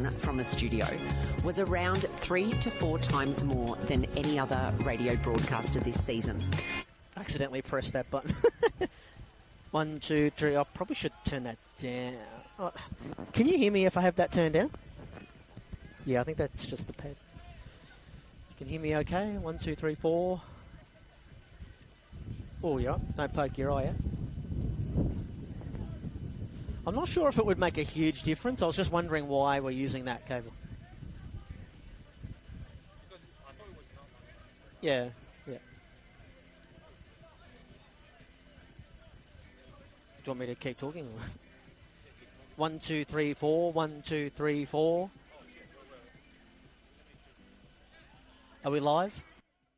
down from a studio was around 3 to 4 times more than any other radio broadcaster this season. Accidentally pressed that button. 1, 2, 3. I probably should turn that down. Oh, can you hear me if I have that turned down? Yeah, I think that's just the pad. You can hear me okay? 1, 2, 3, 4. Oh, yeah. Don't poke your eye out. I'm not sure if it would make a huge difference. I was just wondering why we're using that cable. Yeah, yeah. Do you want me to keep talking? 1, 2, 3, 4. 1, 2, 3, 4. Are we live?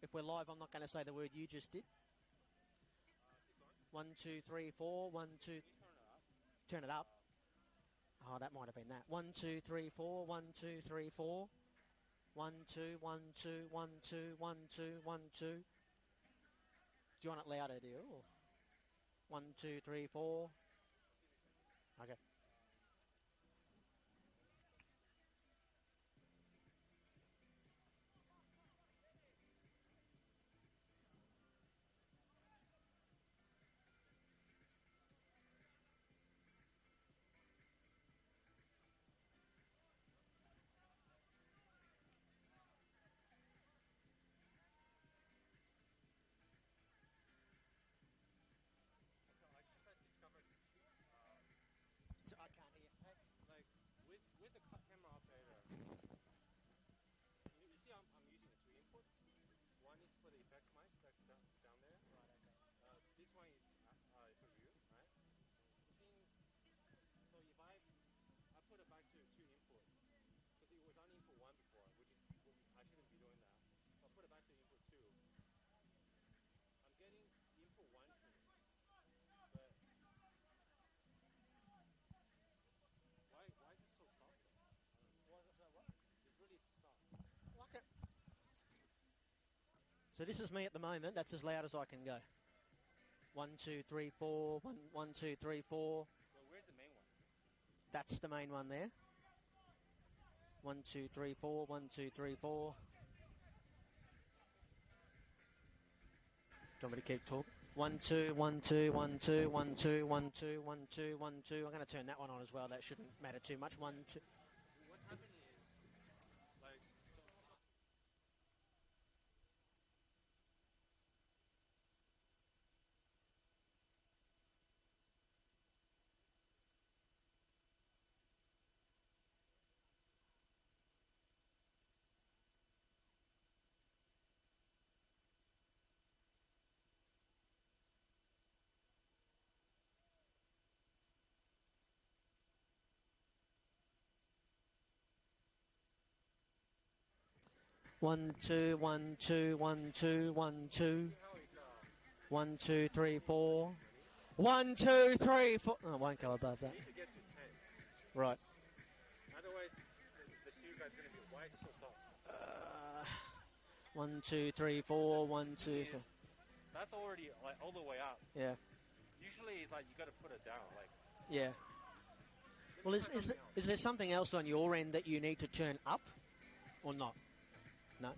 If we're live, I'm not going to say the word you just did. 1, 2, 3, 4. 1, 2. Turn it up. Oh, that might have been that. 1, 2, 3, 4. 1, 2, 3, 4. 1, 2, 1, 2, 1, 2, 1, 2, 1, 2. Do you want it louder, do you? 1, 2, 3, 4. Okay. So this is me at the moment. That's as loud as I can go. 1, 2, 3, 4. 1, 2, 3, 4. So where's the main one? That's the main one there. 1, 2, 3, 4. 1, 2, 3, 4. Do you want me to keep talking? 1, 2, 1, 2, 1, 2, 1, 2, 1, 2, 1, 2, 1, 2. I'm going to turn that one on as well. That shouldn't matter too much. 1, 2. What's happening is, like, 1, 2, 1, 2, 1, 2, 1, 2. 1, 2, 3, 4. 1, 2, 3, 4. Oh, I won't go above that. you need to get to 10. Right. Otherwise, the studio guy's going to be, why is it so soft? 1, 2, 3, 4. 1, 2, 4. That's already, like, all the way up. Yeah. Usually, it's like, you got to put it down, like. Yeah. Well, is there something else on your end that you need to turn up or not? No.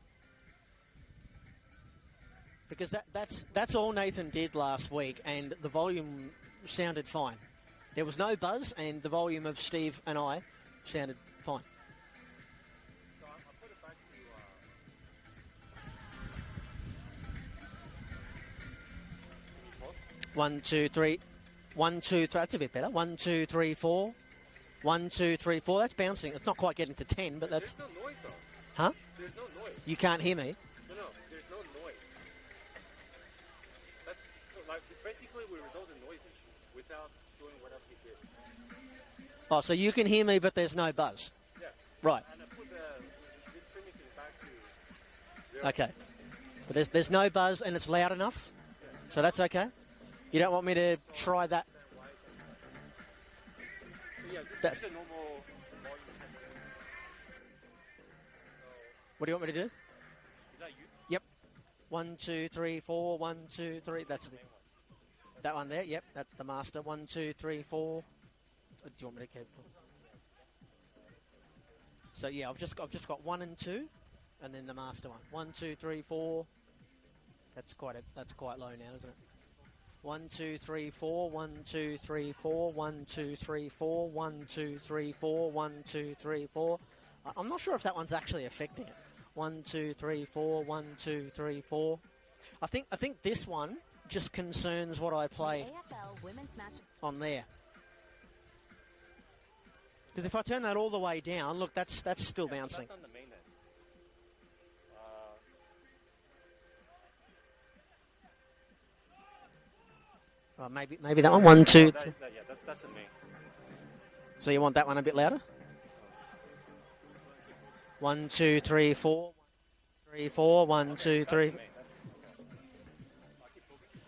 Because that's all Nathan did last week, and the volume sounded fine. There was no buzz, and the volume of Steve and I sounded fine. So I'll put it back to, 1, 2, 3. 1, 2, 3. That's a bit better. 1, 2, 3, 4. 1, 2, 3, 4. That's bouncing. It's not quite getting to 10, but that's... There's no noise, though. Huh? There's no noise. You can't hear me? No, there's no noise. That's, so, like, basically we resolved the noise issue without doing whatever we did. Oh, so you can hear me, but there's no buzz? Yeah. Right. And I put this premises back to 0. Okay. But there's no buzz, and it's loud enough? Yeah. So that's okay? You don't want me to try that? So yeah, just a normal volume. What do you want me to do? Is that you? Yep. 1, 2, 3, 4. 1, 2, 3. That's the, that one there. Yep, that's the master. 1, 2, 3, 4. Do you want me to keep? So yeah, I've just got 1 and 2, and then the master one. 1, 2, 3, 4. That's quite low now, isn't it? 1, 2, 3, 4. 1, 2, 3, 4. 1, 2, 3, 4. 1, 2, 3, 4. 1, 2, 3, 4. I'm not sure if that one's actually affecting it. 1, 2, 3, 4. 1, 2, 3, 4. I think this one just concerns what I play on there. Because if I turn that all the way down, look, that's still bouncing. That's on the main end. Maybe that one. 1, 2. Yeah, that's the main. So you want that one a bit louder? 1, 2, 3, 4. 3, 4. 1, 2, 3.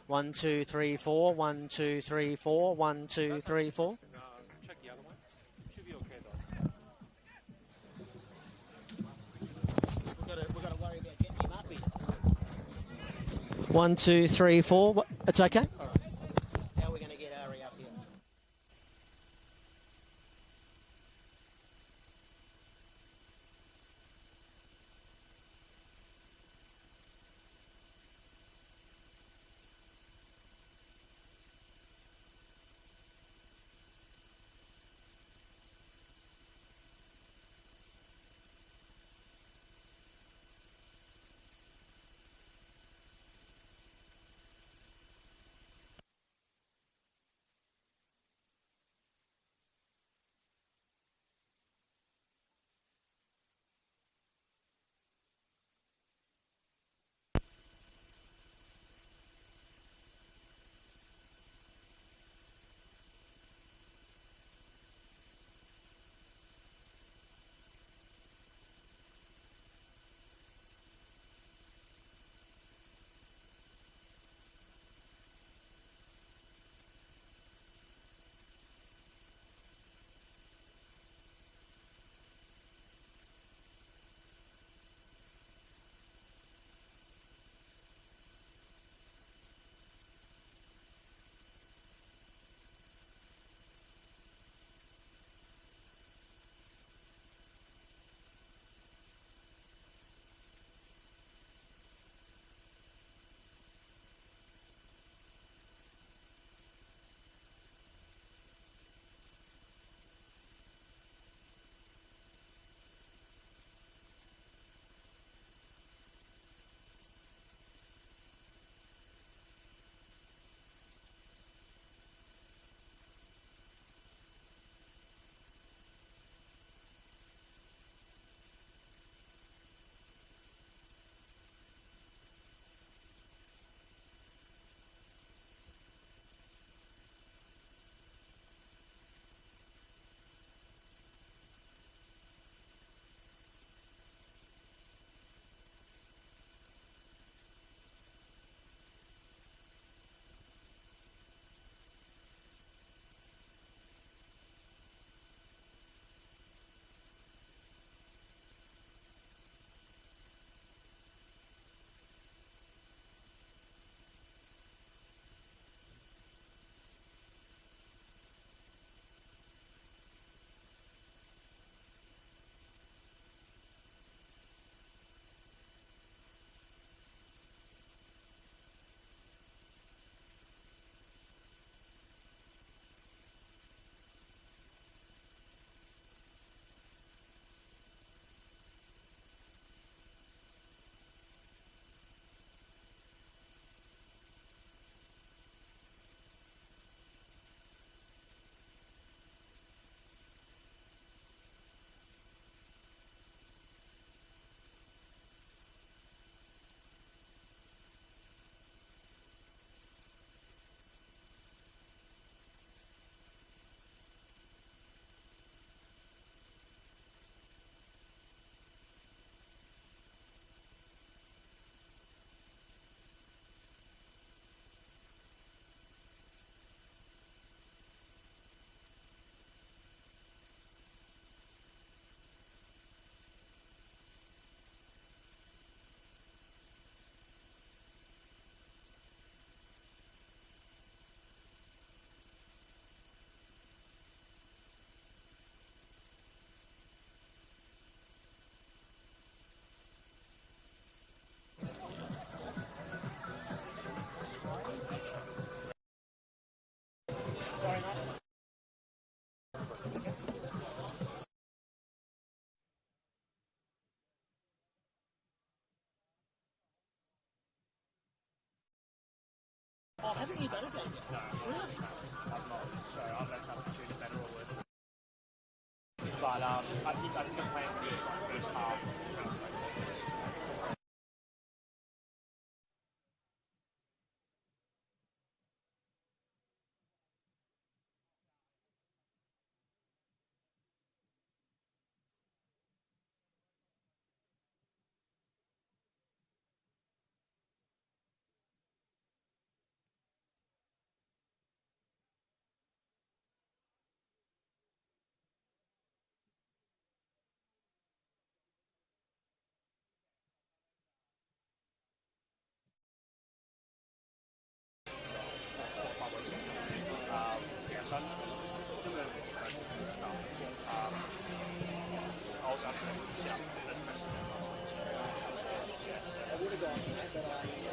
1, 2, 3, 4. 1, 2, 3, 4. 1, 2, 3, 4. Check the other one. Should be okay though. We've got to worry about getting him up here. 1, 2, 3, 4. It's okay? All right. How are we going to get Ari up here? Oh, haven't you done a game yet? No. Really? I'm not sure. I don't know if I'm shooting better or worse. But I think the plan for this like first half. Yeah, so I'm doing a bit of stuff. I was up there with this Preston last week. I would have gone there, but I...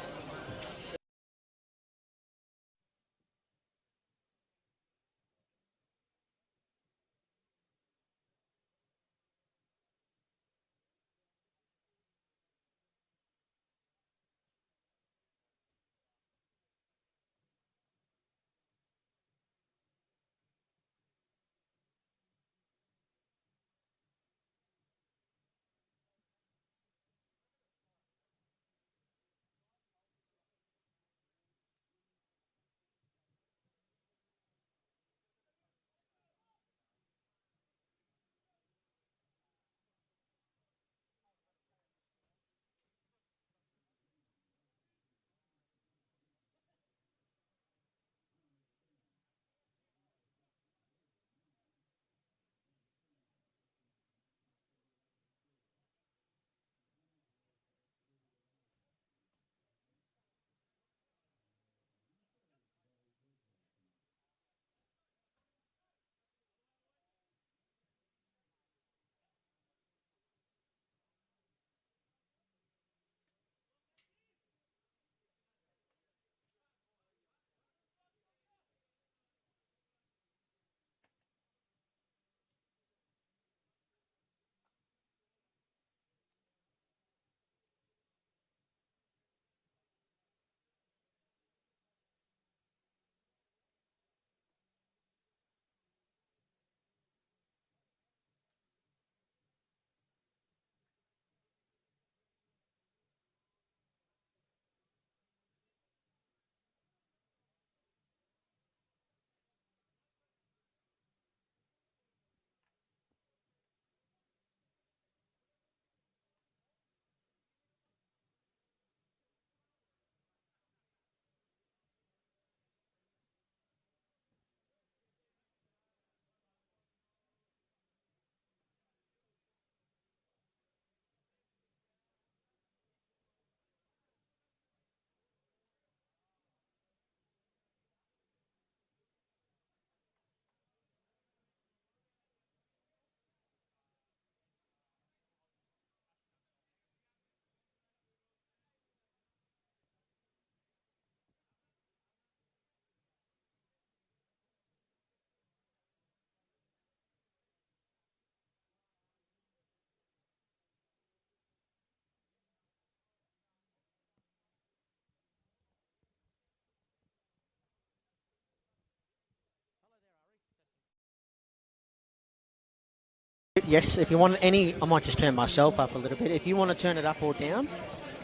Yes, if you want any, I might just turn myself up a little bit. If you want to turn it up or down,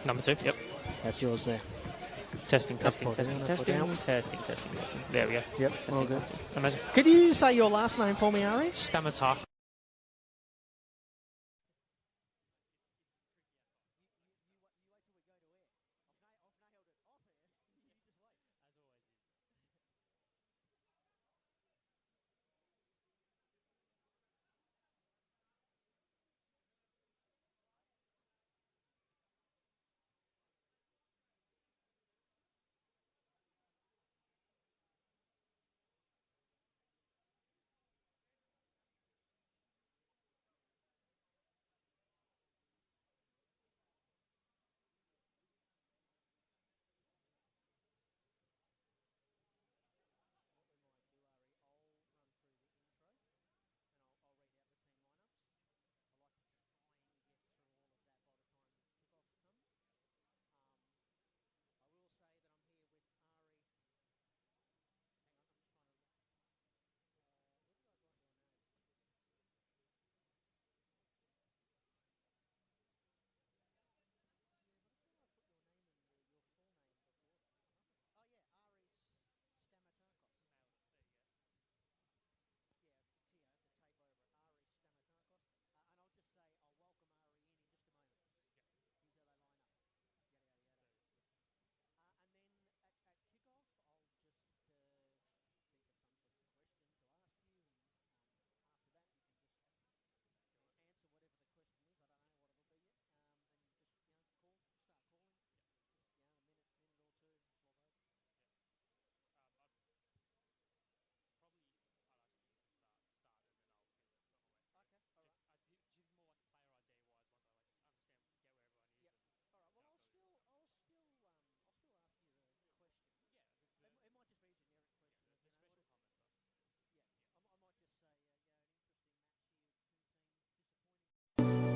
Number 2, yep. that's yours there. Testing. Up or down. There we go. Yep, Testing. all good. Amazing. Could you say your last name for me, Ari? Stamata.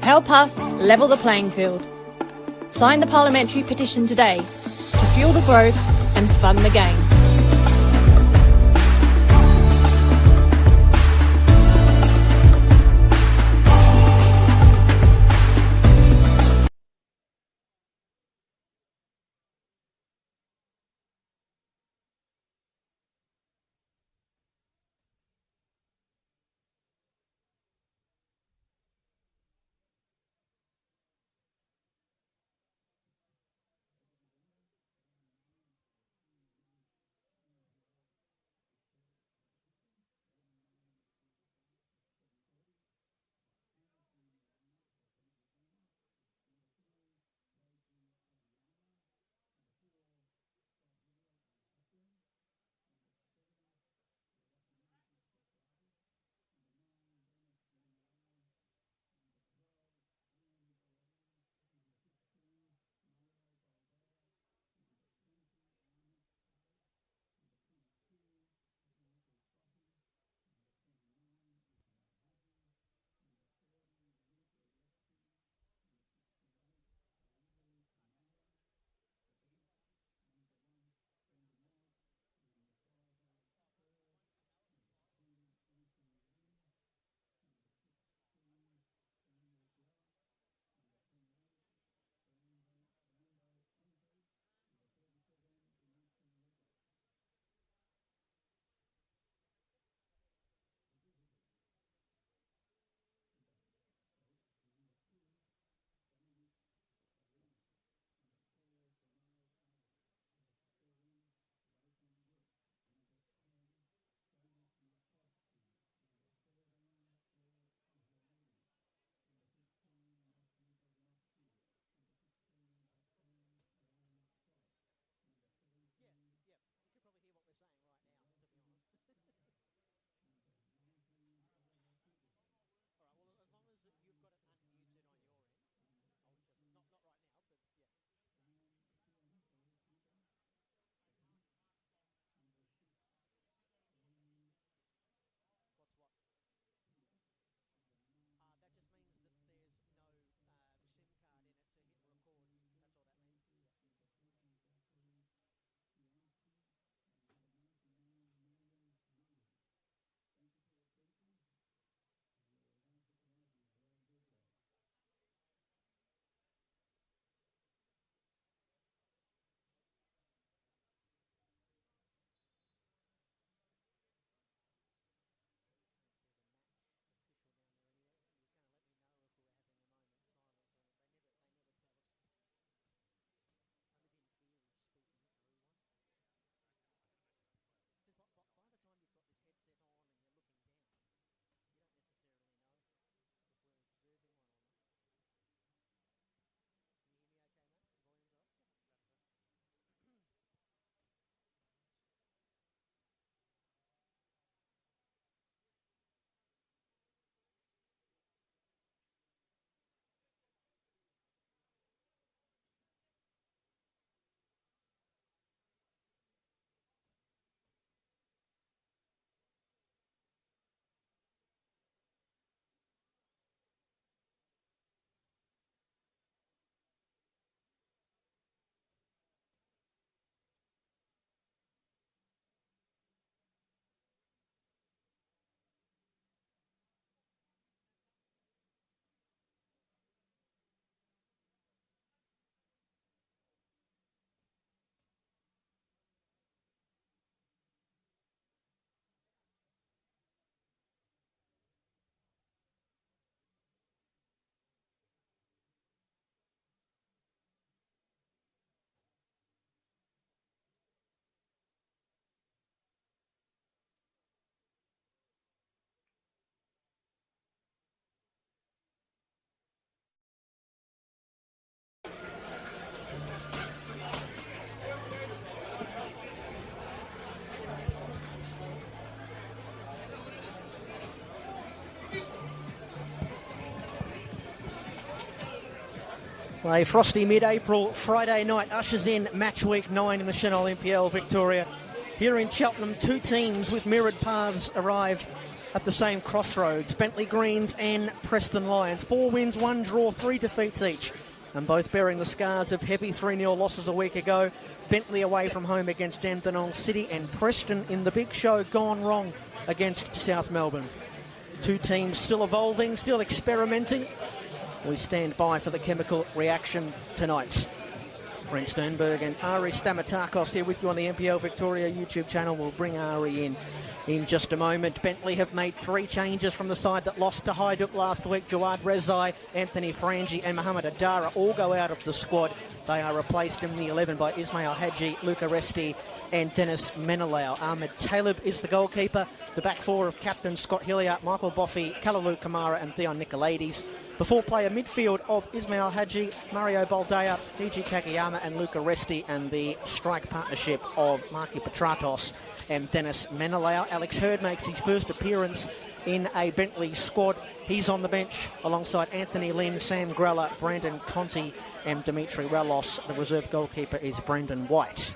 Help us level the playing field. Sign the parliamentary petition today to fuel the growth and fund the game. A frosty mid-April Friday night ushers in match week 9 in the Senol NPL Victoria. Here in Cheltenham, two teams with mirrored paths arrive at the same crossroads. Bentleigh Greens and Preston Lions. 4 wins, 1 draw, 3 defeats each. And both bearing the scars of heavy 3-0 losses a week ago. Bentleigh away from home against Dandenong City, and Preston in the big show gone wrong against South Melbourne. 2 teams still evolving, still experimenting. We stand by for the chemical reaction tonight. Brent Sternberg and Ari Stamatakos here with you on the NPL Victoria YouTube channel. We'll bring Ari in just a moment. Bentleigh have made 3 changes from the side that lost to Hajduk last week. Jawad Rezai, Anthony Frangi and Mohamed Adara all go out of the squad. They are replaced in the 11 by Ismail Hadji, Luca Resti and Dennis Menelau. Ahmed Talib is the goalkeeper. The back 4 of captain Scott Hilliard, Michael Boffey, Kalalu Kamara and Theon Nicolaides. The 4-player midfield of Ismail Hadji, Mario Baldea, Fiji Kageyama and Luca Resti, and the strike partnership of Marky Petratos and Dennis Menelau. Alex Hurd makes his first appearance in a Bentleigh squad. He's on the bench alongside Anthony Lynn, Sam Grella, Brandon Conti and Dimitri Relos. The reserve goalkeeper is Brendan White.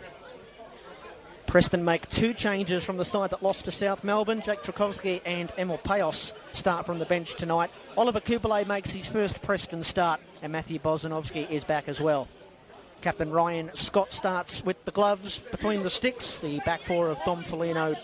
Preston make 2 changes from the side that lost to South Melbourne. Jake Trukowski and Emil Payos start from the bench tonight. Oliver Kubele makes his first Preston start, and Matthew Bozanovsky is back as well. Captain Ryan Scott starts with the gloves between the sticks. The back 4 of Dom Felino,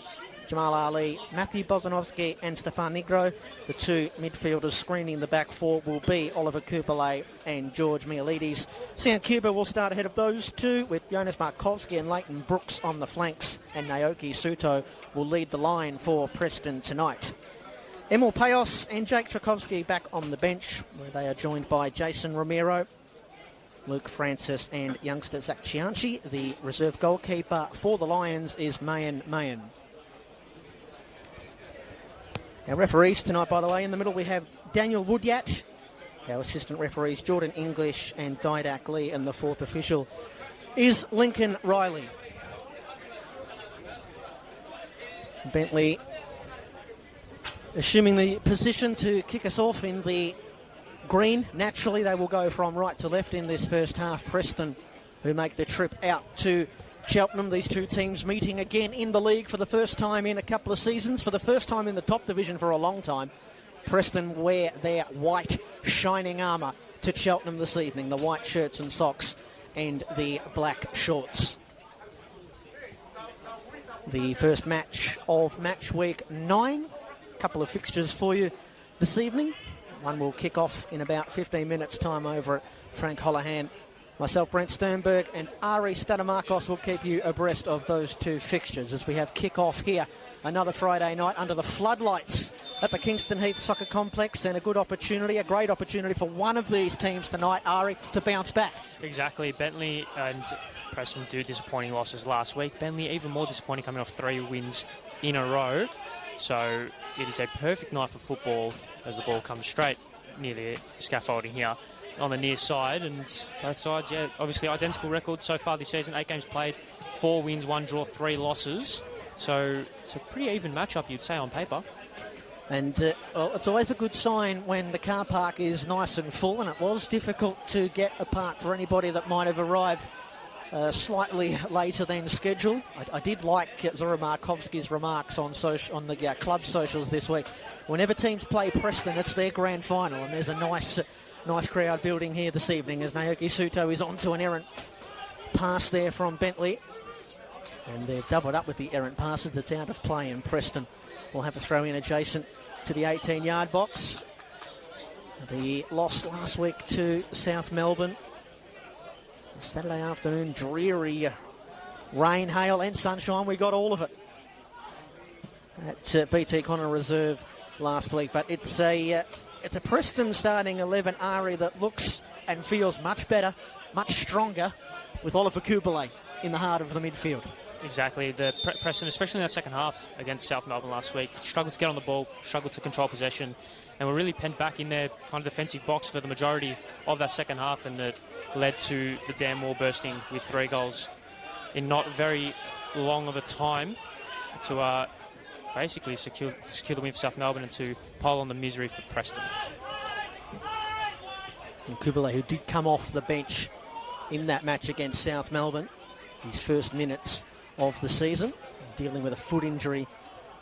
Jamal Ali, Matthew Bozanovsky and Stefan Negro. The 2 midfielders screening the back 4 will be Oliver Kubele and George Mialides. Sam Cuba will start ahead of those 2 with Jonas Markovsky and Leighton Brooks on the flanks, and Naoki Suto will lead the line for Preston tonight. Emil Payos and Jake Trukowski back on the bench, where they are joined by Jason Romero, Luke Francis and youngster Zach Chianchi. The reserve goalkeeper for the Lions is Mayan Mayan. Our referees tonight, by the way, in the middle we have Daniel Woodyat, our assistant referees Jordan English and Didac Lee, and the 4th official is Lincoln Riley. Bentleigh assuming the position to kick us off in the green. Naturally, they will go from right to left in this first half. Preston, who make the trip out to Cheltenham. These 2 teams meeting again in the league for the first time in a couple of seasons, for the first time in the top division for a long time. Preston wear their white shining armour to Cheltenham this evening, the white shirts and socks and the black shorts. The first match of match week 9. A couple of fixtures for you this evening. One will kick off in about 15 minutes time over at Frank Holohan. Myself, Brent Sternberg, and Ari Stadamarkos will keep you abreast of those 2 fixtures as we have kick-off here. Another Friday night under the floodlights at the Kingston Heath Soccer Complex, and a good opportunity, a great opportunity for one of these teams tonight, Ari, to bounce back. Exactly. Bentleigh and Preston do disappointing losses last week. Bentleigh even more disappointing, coming off 3 wins in a row. So it is a perfect night for football as the ball comes straight near the scaffolding here on the near side, and both sides, yeah, obviously identical records so far this season. 8 games played, 4 wins, 1 draw, 3 losses. So it's a pretty even matchup, you'd say, on paper. And it's always a good sign when the car park is nice and full, and it was difficult to get a park for anybody that might have arrived slightly later than scheduled. I did like Zora Markovsky's remarks on the club socials this week. Whenever teams play Preston, it's their grand final, and there's a nice crowd building here this evening as Naoki Suto is on to an errant pass there from Bentleigh. And they've doubled up with the errant passes. It's out of play, and Preston will have a throw in adjacent to the 18-yard box. The loss last week to South Melbourne. Saturday afternoon, dreary rain, hail and sunshine. We got all of it at BT Connor Reserve last week. But it's a Preston starting 11, Ari, that looks and feels much better, much stronger, with Oliver Kubele in the heart of the midfield. Exactly. The Preston, especially in that second half against South Melbourne last week, struggled to get on the ball, struggled to control possession, and were really penned back in their kind of defensive box for the majority of that second half, and it led to the dam wall bursting with 3 goals in not very long of a time to basically secure the win for South Melbourne and to pile on the misery for Preston. And Kubele, who did come off the bench in that match against South Melbourne, his first minutes of the season, dealing with a foot injury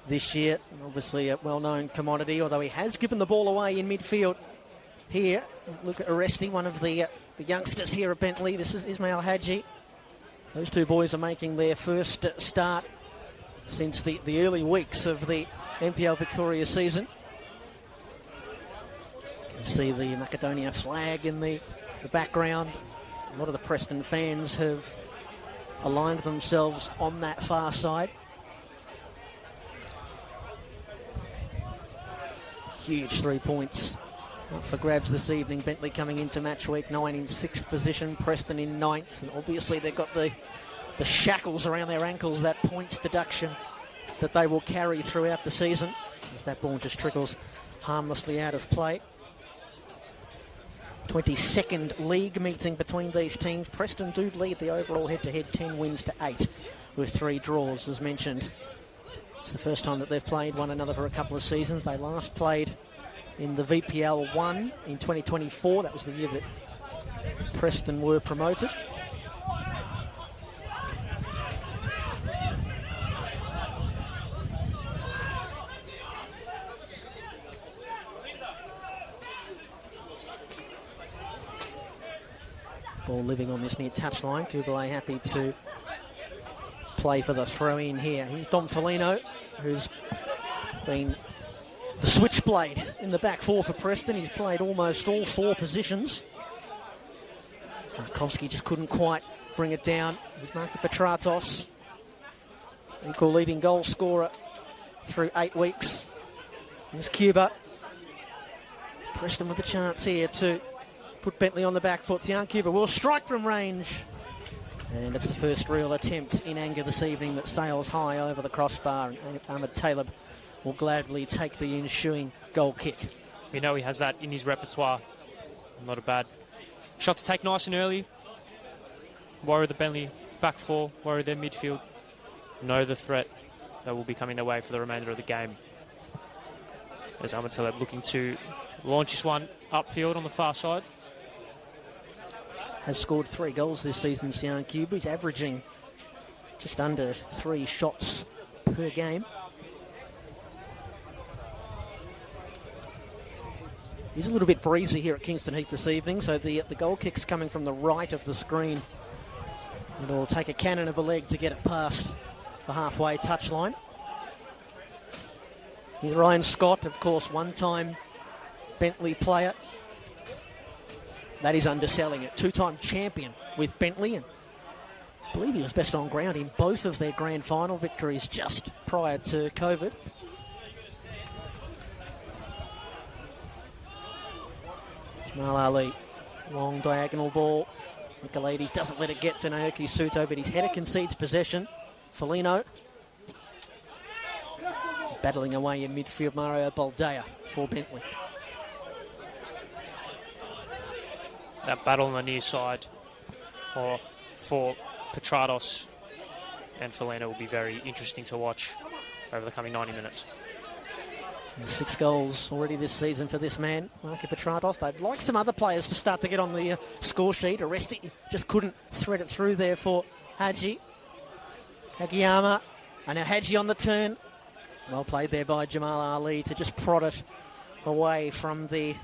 this year. Obviously a well-known commodity, although he has given the ball away in midfield here. Look at arresting one of the youngsters here at Bentleigh. This is Ismail Hadji. Those two boys are making their first start since the early weeks of the NPL Victoria season. You can see the Macedonia flag in the background. A lot of the Preston fans have aligned themselves on that far side. Huge 3 points up for grabs this evening. Bentleigh coming into match week 9 in 6th position, Preston in 9th, and obviously they've got the shackles around their ankles, that points deduction that they will carry throughout the season as that ball just trickles harmlessly out of play. 22nd league meeting between these teams. Preston do lead the overall head-to-head 10 wins to 8 with 3 draws, as mentioned. It's the first time that they've played one another for a couple of seasons. They last played in the VPL 1 in 2024. That was the year that Preston were promoted. Ball living on this near touchline. Bentleigh happy to play for the throw-in here. Here's Dom Foligno, who's been the switchblade in the back four for Preston. He's played almost all 4 positions. Markovsky just couldn't quite bring it down. Here's Marco Petratos, equal leading goal scorer through 8 weeks. Here's Cuba. Preston with a chance here to put Bentleigh on the back foot. Tian Cuba will strike from range. And it's the first real attempt in anger this evening that sails high over the crossbar. And Ahmed Taleb will gladly take the ensuing goal kick. We know he has that in his repertoire. Not a bad shot to take nice and early. Worry the Bentleigh back four, worry their midfield. Know the threat that will be coming their way for the remainder of the game. There's Ahmed Taleb looking to launch this one upfield on the far side. Has scored 3 goals this season, Tian Cuba. He's averaging just under 3 shots per game. He's a little bit breezy here at Kingston Heath this evening, so the goal kick's coming from the right of the screen. It'll take a cannon of a leg to get it past the halfway touchline. Here's Ryan Scott, of course, one-time Bentleigh player. That is underselling it. 2-time champion with Bentleigh, and I believe he was best on ground in both of their grand final victories just prior to COVID. Jamal Ali, long diagonal ball. Nicolaides doesn't let it get to Naoki Suto, but his header concedes possession. Foligno battling away in midfield. Mario Baldea for Bentleigh. That battle on the near side for Petratos and Foligno will be very interesting to watch over the coming 90 minutes. 6 goals already this season for this man, Marco Petratos. They'd like some other players to start to get on the score sheet. Arresti just couldn't thread it through there for Hadji. Kagiyama, and now Hadji on the turn. Well played there by Jamal Ali to just prod it away from the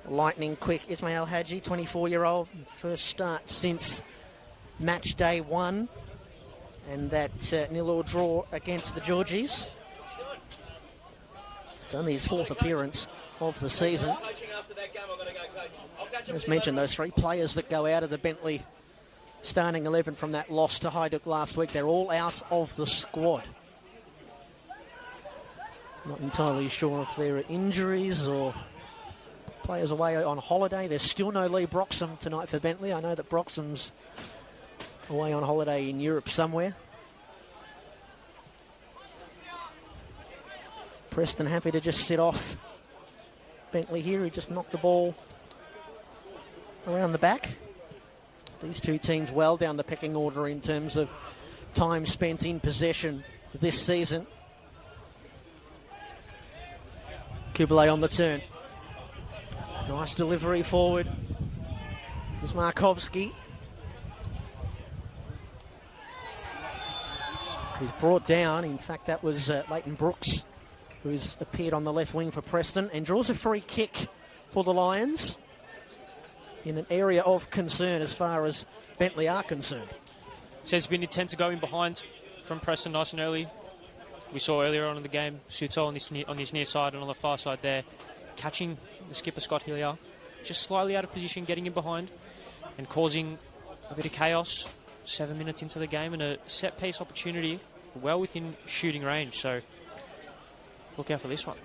lightning quick Ismail Hadji, 24-year-old, first start since match day 1, and that 0-0 draw against the Georgies. It's only his 4th appearance of the season. As mentioned, those 3 players that go out of the Bentleigh starting 11 from that loss to Hajduk last week, they're all out of the squad. Not entirely sure if there are injuries or players away on holiday. There's still no Lee Broxham tonight for Bentleigh. I know that Broxham's away on holiday in Europe somewhere. Preston happy to just sit off Bentleigh here. He just knocked the ball around the back. These 2 teams well down the pecking order in terms of time spent in possession this season. Kublai on the turn. Nice delivery forward. There's Markovsky. He's brought down. In fact, that was Leighton Brooks, who's appeared on the left wing for Preston, and draws a free kick for the Lions in an area of concern as far as Bentleigh are concerned. Says been intent to go in behind from Preston nice and early. We saw earlier on in the game, Suto on his near side and on the far side there, catching the skipper Scott Hillier, just slightly out of position, getting in behind and causing a bit of chaos 7 minutes into the game, and a set-piece opportunity well within shooting range. So look out for this one.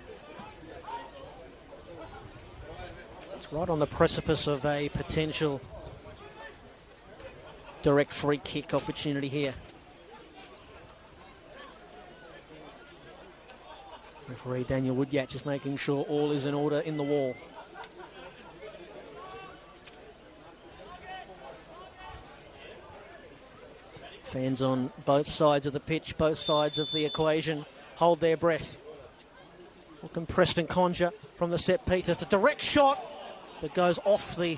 It's right on the precipice of a potential direct free kick opportunity here. Referee Daniel Woodyat just making sure all is in order in the wall. Fans on both sides of the pitch, both sides of the equation, hold their breath. What can Preston conjure from the set piece? It's a direct shot that goes off the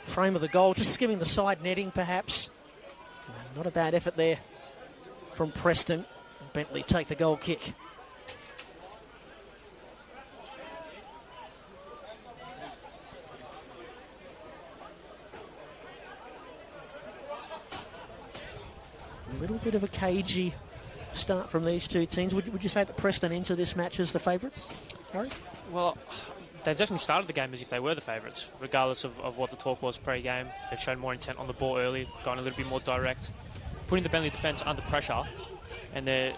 frame of the goal, just skimming the side netting perhaps. Not a bad effort there from Preston. Bentleigh take the goal kick. A little bit of a cagey start from these two teams. Would you say that Preston enter this match as the favourites, Harry? Well, they've definitely started the game as if they were the favourites, regardless of what the talk was pre-game. They've shown more intent on the ball early, gone a little bit more direct, putting the Bentleigh defence under pressure, and they're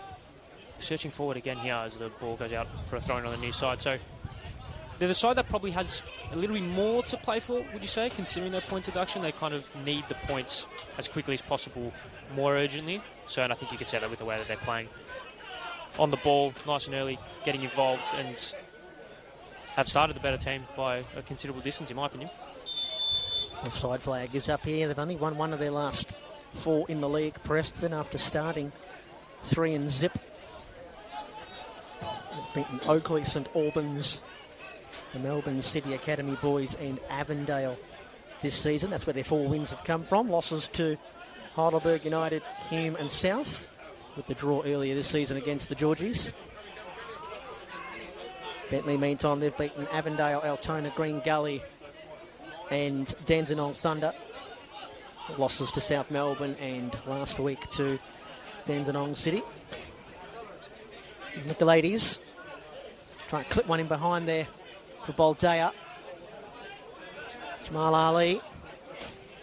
searching forward again here as the ball goes out for a throw-in on the near side. So they're the side that probably has a little bit more to play for, would you say, considering their point deduction. They kind of need the points as quickly as possible, more urgently. So, and I think you could say that with the way that they're playing on the ball, nice and early, getting involved, and have started the better team by a considerable distance, in my opinion. Offside flag is up here. They've only won one of their last four in the league, Preston, after starting 3-0. They've beaten Oakley, St Albans, the Melbourne City Academy boys, and Avondale this season. That's where their 4 wins have come from. Losses to Heidelberg United, Hume and South, with the draw earlier this season against the Georgies. Bentleigh, meantime, they've beaten Avondale, Altona, Green Gully and Dandenong Thunder. Losses to South Melbourne and last week to Dandenong City. The ladies try and clip one in behind there for Boldea. Jamal Ali,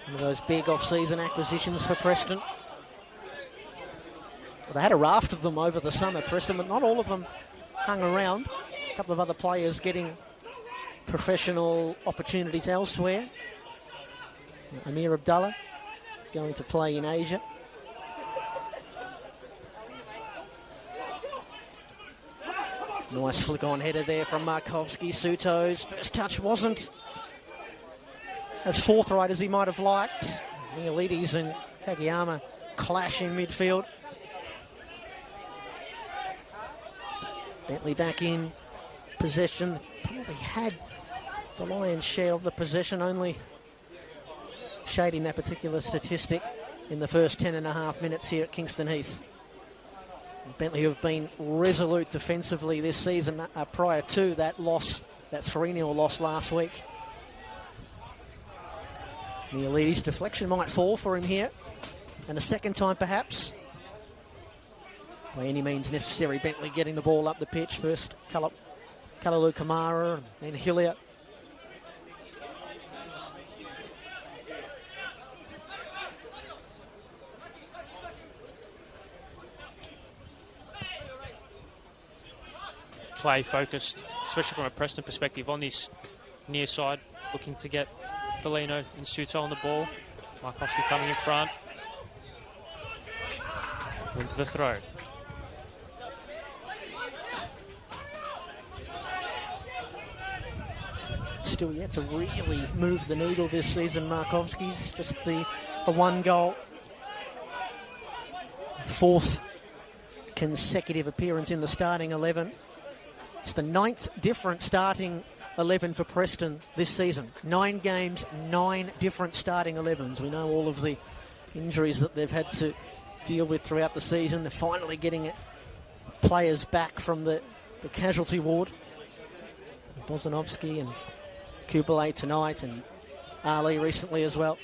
one of those big off-season acquisitions for Preston. Well, they had a raft of them over the summer, Preston, but not all of them hung around. A couple of other players getting professional opportunities elsewhere. Amir Abdullah going to play in Asia. Nice flick-on header there from Markovsky. Suto's first touch wasn't as forthright as he might have liked. Neolides and Kagiyama clash in midfield. Bentleigh back in possession. Probably had the lion's share of the possession, only shading that particular statistic in the first 10.5 minutes here at Kingston Heath. Bentleigh have been resolute defensively this season prior to that loss, that 3-0 loss last week. Neolides' deflection might fall for him here, and a second time perhaps. By any means necessary, Bentleigh getting the ball up the pitch. First Kalalu Kamara and then Hillier. Play focused, especially from a Preston perspective on this near side, looking to get Felino and Suto on the ball. Markovsky coming in front. Wins the throw. Still yet to really move the needle this season, Markovsky's. Just the one goal. 4th consecutive appearance in the starting 11. It's the 9th different starting 11 for Preston this season. 9 games, 9 different starting 11s. We know all of the injuries that they've had to deal with throughout the season. They're finally getting players back from the casualty ward. Bozanovsky and Kubale tonight, and Ali recently as well.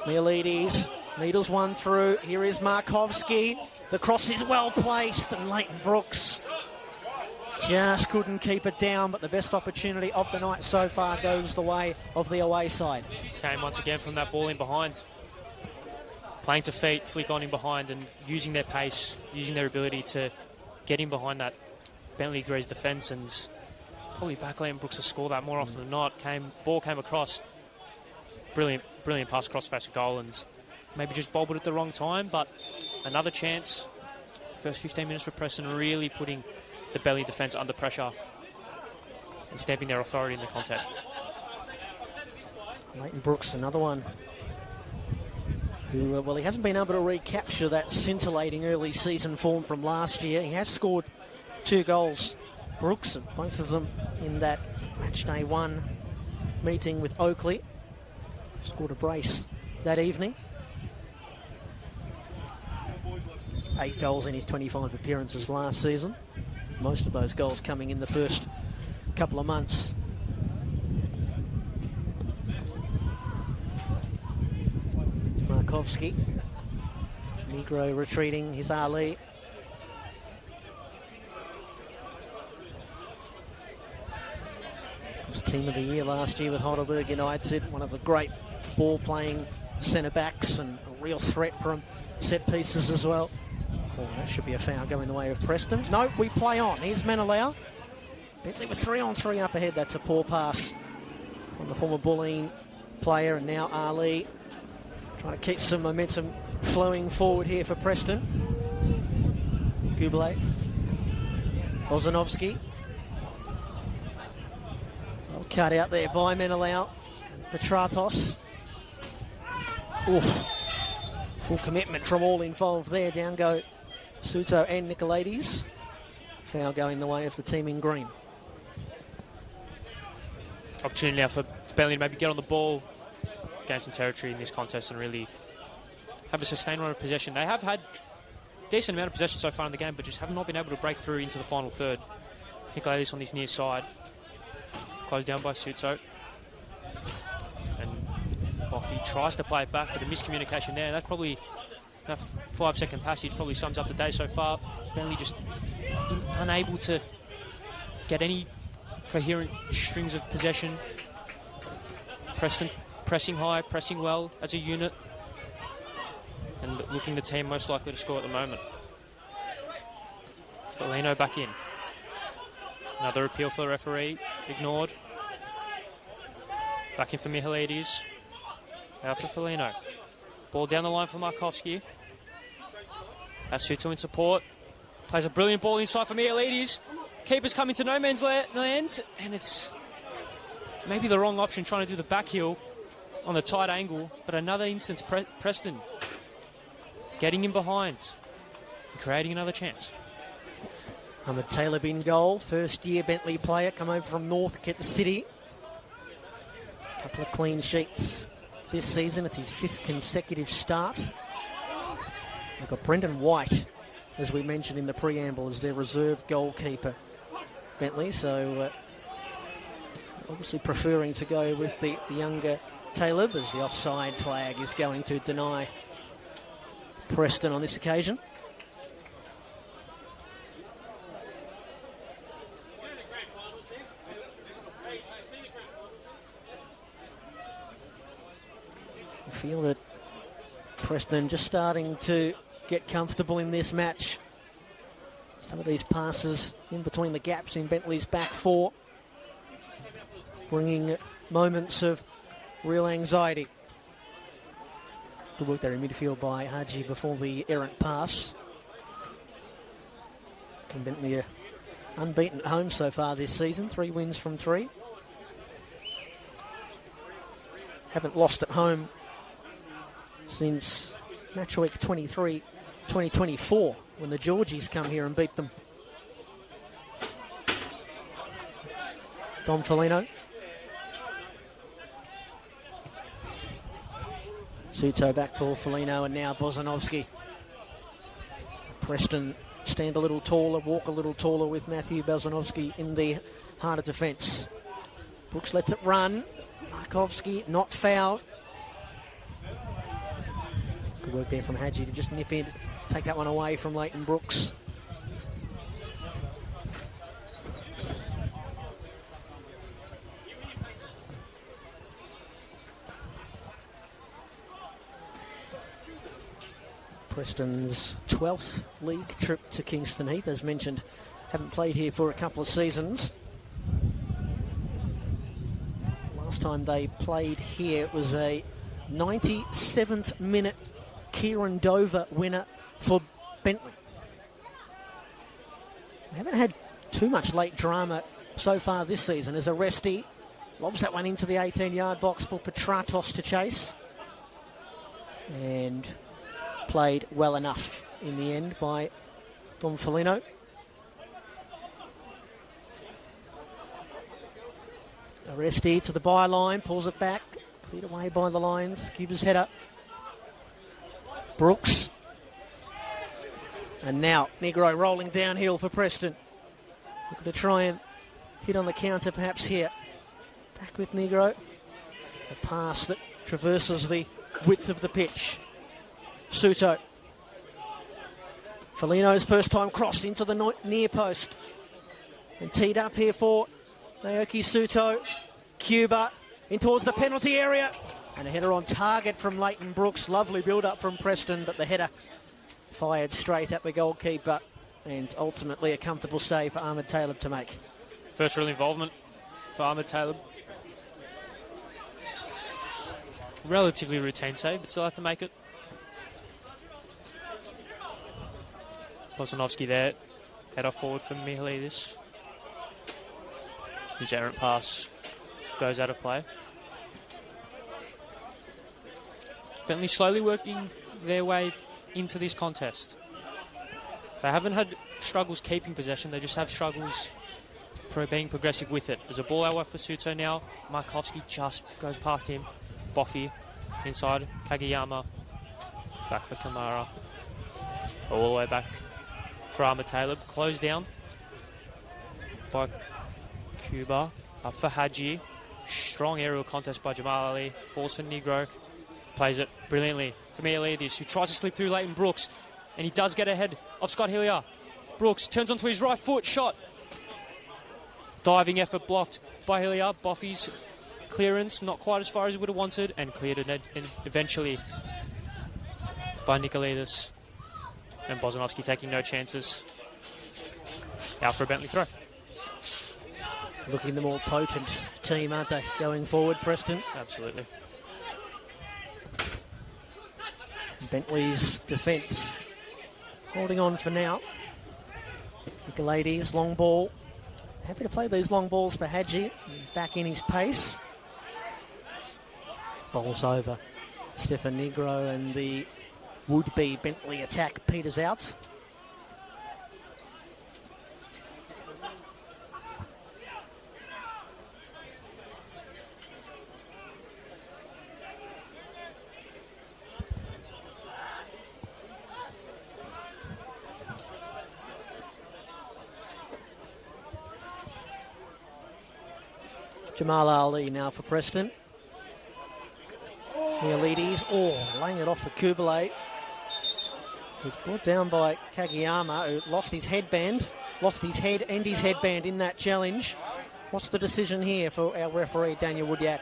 Mielides, needles one through. Here is Markovsky. The cross is well placed, and Leighton Brooks just couldn't keep it down, but the best opportunity of the night so far goes the way of the away side. Came once again from that ball in behind. Playing to feet, flick on in behind, and using their pace, using their ability to get in behind that Bentleigh Greys defence, and probably back Leighton Brooks to score that more often than not. Ball came across. Brilliant pass across face of goal, and maybe just bobbled at the wrong time, but another chance. First 15 minutes for Preston, really putting the Bentleigh defence under pressure and stamping their authority in the contest. Leighton Brooks, another one who, well, he hasn't been able to recapture that scintillating early season form from last year. He has scored 2 goals, Brooks, and both of them in that match day 1 meeting with Oakley. Scored a brace that evening. 8 goals in his 25 appearances last season. Most of those goals coming in the first couple of months. It's Markovsky. Negro retreating. Here's Ali. Was team of the year last year with Heidelberg United. One of the great ball-playing centre-backs and a real threat from set pieces as well. Oh, that should be a foul going the way of Preston. No, we play on. Here's Menelao. Bentleigh with 3-on-3 up ahead. That's a poor pass on the former Bulleen player, and now Ali trying to keep some momentum flowing forward here for Preston. Kubale. Bozanovsky. Well cut out there by Menelao and Petratos. Oof. Full commitment from all involved there. Down go Suto and Nicolaides. Foul going the way of the team in green. Opportunity now for Bentleigh to maybe get on the ball, gain some territory in this contest, and really have a sustained run of possession. They have had a decent amount of possession so far in the game, but just have not been able to break through into the final third. Nicolaides on this near side. Closed down by Suto. And he tries to play it back, but a miscommunication there. That's probably that 5-second passage probably sums up the day so far. Bentleigh just unable to get any coherent strings of possession. Preston pressing high, pressing well as a unit, and looking the team most likely to score at the moment. Foligno back in. Another appeal for the referee, ignored. Back in for Mielides. Out for Foligno. Ball down the line for Markovsky. That's Suto in support. Plays a brilliant ball inside for Mielides. Keeper's coming to no man's land, and it's maybe the wrong option, trying to do the back heel on the tight angle, but another instance, Preston getting in behind and creating another chance. Ahmed Taleb in goal, first year Bentleigh player, come over from North City. Couple of clean sheets this season. It's his 5th consecutive start. They've got Brendan White, as we mentioned in the preamble, as their reserve goalkeeper, Bentleigh, so obviously preferring to go with the younger Taleb, as the offside flag is going to deny Preston on this occasion. I feel that Preston just starting to get comfortable in this match. Some of these passes in between the gaps in Bentleigh's back four, bringing moments of real anxiety. Good work there in midfield by Haji before the errant pass. And Bentleigh unbeaten at home so far this season, 3 wins from 3. Haven't lost at home since match week 23, 2024, when the Georgies come here and beat them. Don Foligno. Suto back for Foligno, and now Bozanovsky Preston stand a little taller, walk a little taller with Matthew Bazanovsky in the heart of defence. Brooks lets it run. Markovsky not fouled. Good work there from Hadji to just nip in, take that one away from Leighton Brooks. Preston's 12th league trip to Kingston Heath, as mentioned, haven't played here for a couple of seasons. Last time they played here it was a 97th minute Kieran Dover winner for Bentleigh. They haven't had too much late drama so far this season as Aresti lobs that one into the 18-yard box for Petratos to chase. And played well enough in the end by Don Felino. Aresti to the byline, pulls it back, cleared away by the Lions. Cuba's header. Brooks. And now Negro rolling downhill for Preston. Looking to try and hit on the counter perhaps here. Back with Negro. A pass that traverses the width of the pitch. Suto. Felino's first time cross into the near post. And teed up here for Naoki Suto. Cuba in towards the penalty area. And a header on target from Leighton Brooks. Lovely build-up from Preston, but the header fired straight at the goalkeeper. And ultimately a comfortable save for Ahmed Taleb to make. First real involvement for Ahmed Taleb. Relatively routine save, but still have to make it. Bosanovsky there. Header forward for Mihalidis. His errant pass goes out of play. Bentleigh slowly working their way into this contest. They haven't had struggles keeping possession, they just have struggles being progressive with it. There's a ball out for Suto now. Markovsky just goes past him. Boffy inside. Kageyama back for Kamara. All the way back for Ahmed Taleb. Closed down by Cuba. Up for Hadji. Strong aerial contest by Jamal Ali. Falls for Negro. Plays it brilliantly for Mihalidis, who tries to slip through Leighton Brooks. And he does get ahead of Scott Hillier. Brooks turns onto his right foot. Shot. Diving effort blocked by Hillier. Boffy's clearance not quite as far as he would have wanted. And cleared it eventually by Nicolaitis. And Bosanovsky taking no chances. Out for a Bentleigh throw. Looking the more potent team, aren't they, going forward, Preston? Absolutely. Bentleigh's defence holding on for now. Nicolaides, long ball. Happy to play these long balls for Hadji. Back in his pace. Ball's over. Stefan Negro and the would-be Bentleigh attack peters out. Jamal Ali now for Preston. Mihalidis, laying it off for Kubalay. He's brought down by Kageyama, who lost his headband. Lost his head and his headband in that challenge. What's the decision here for our referee, Daniel Woodyatt?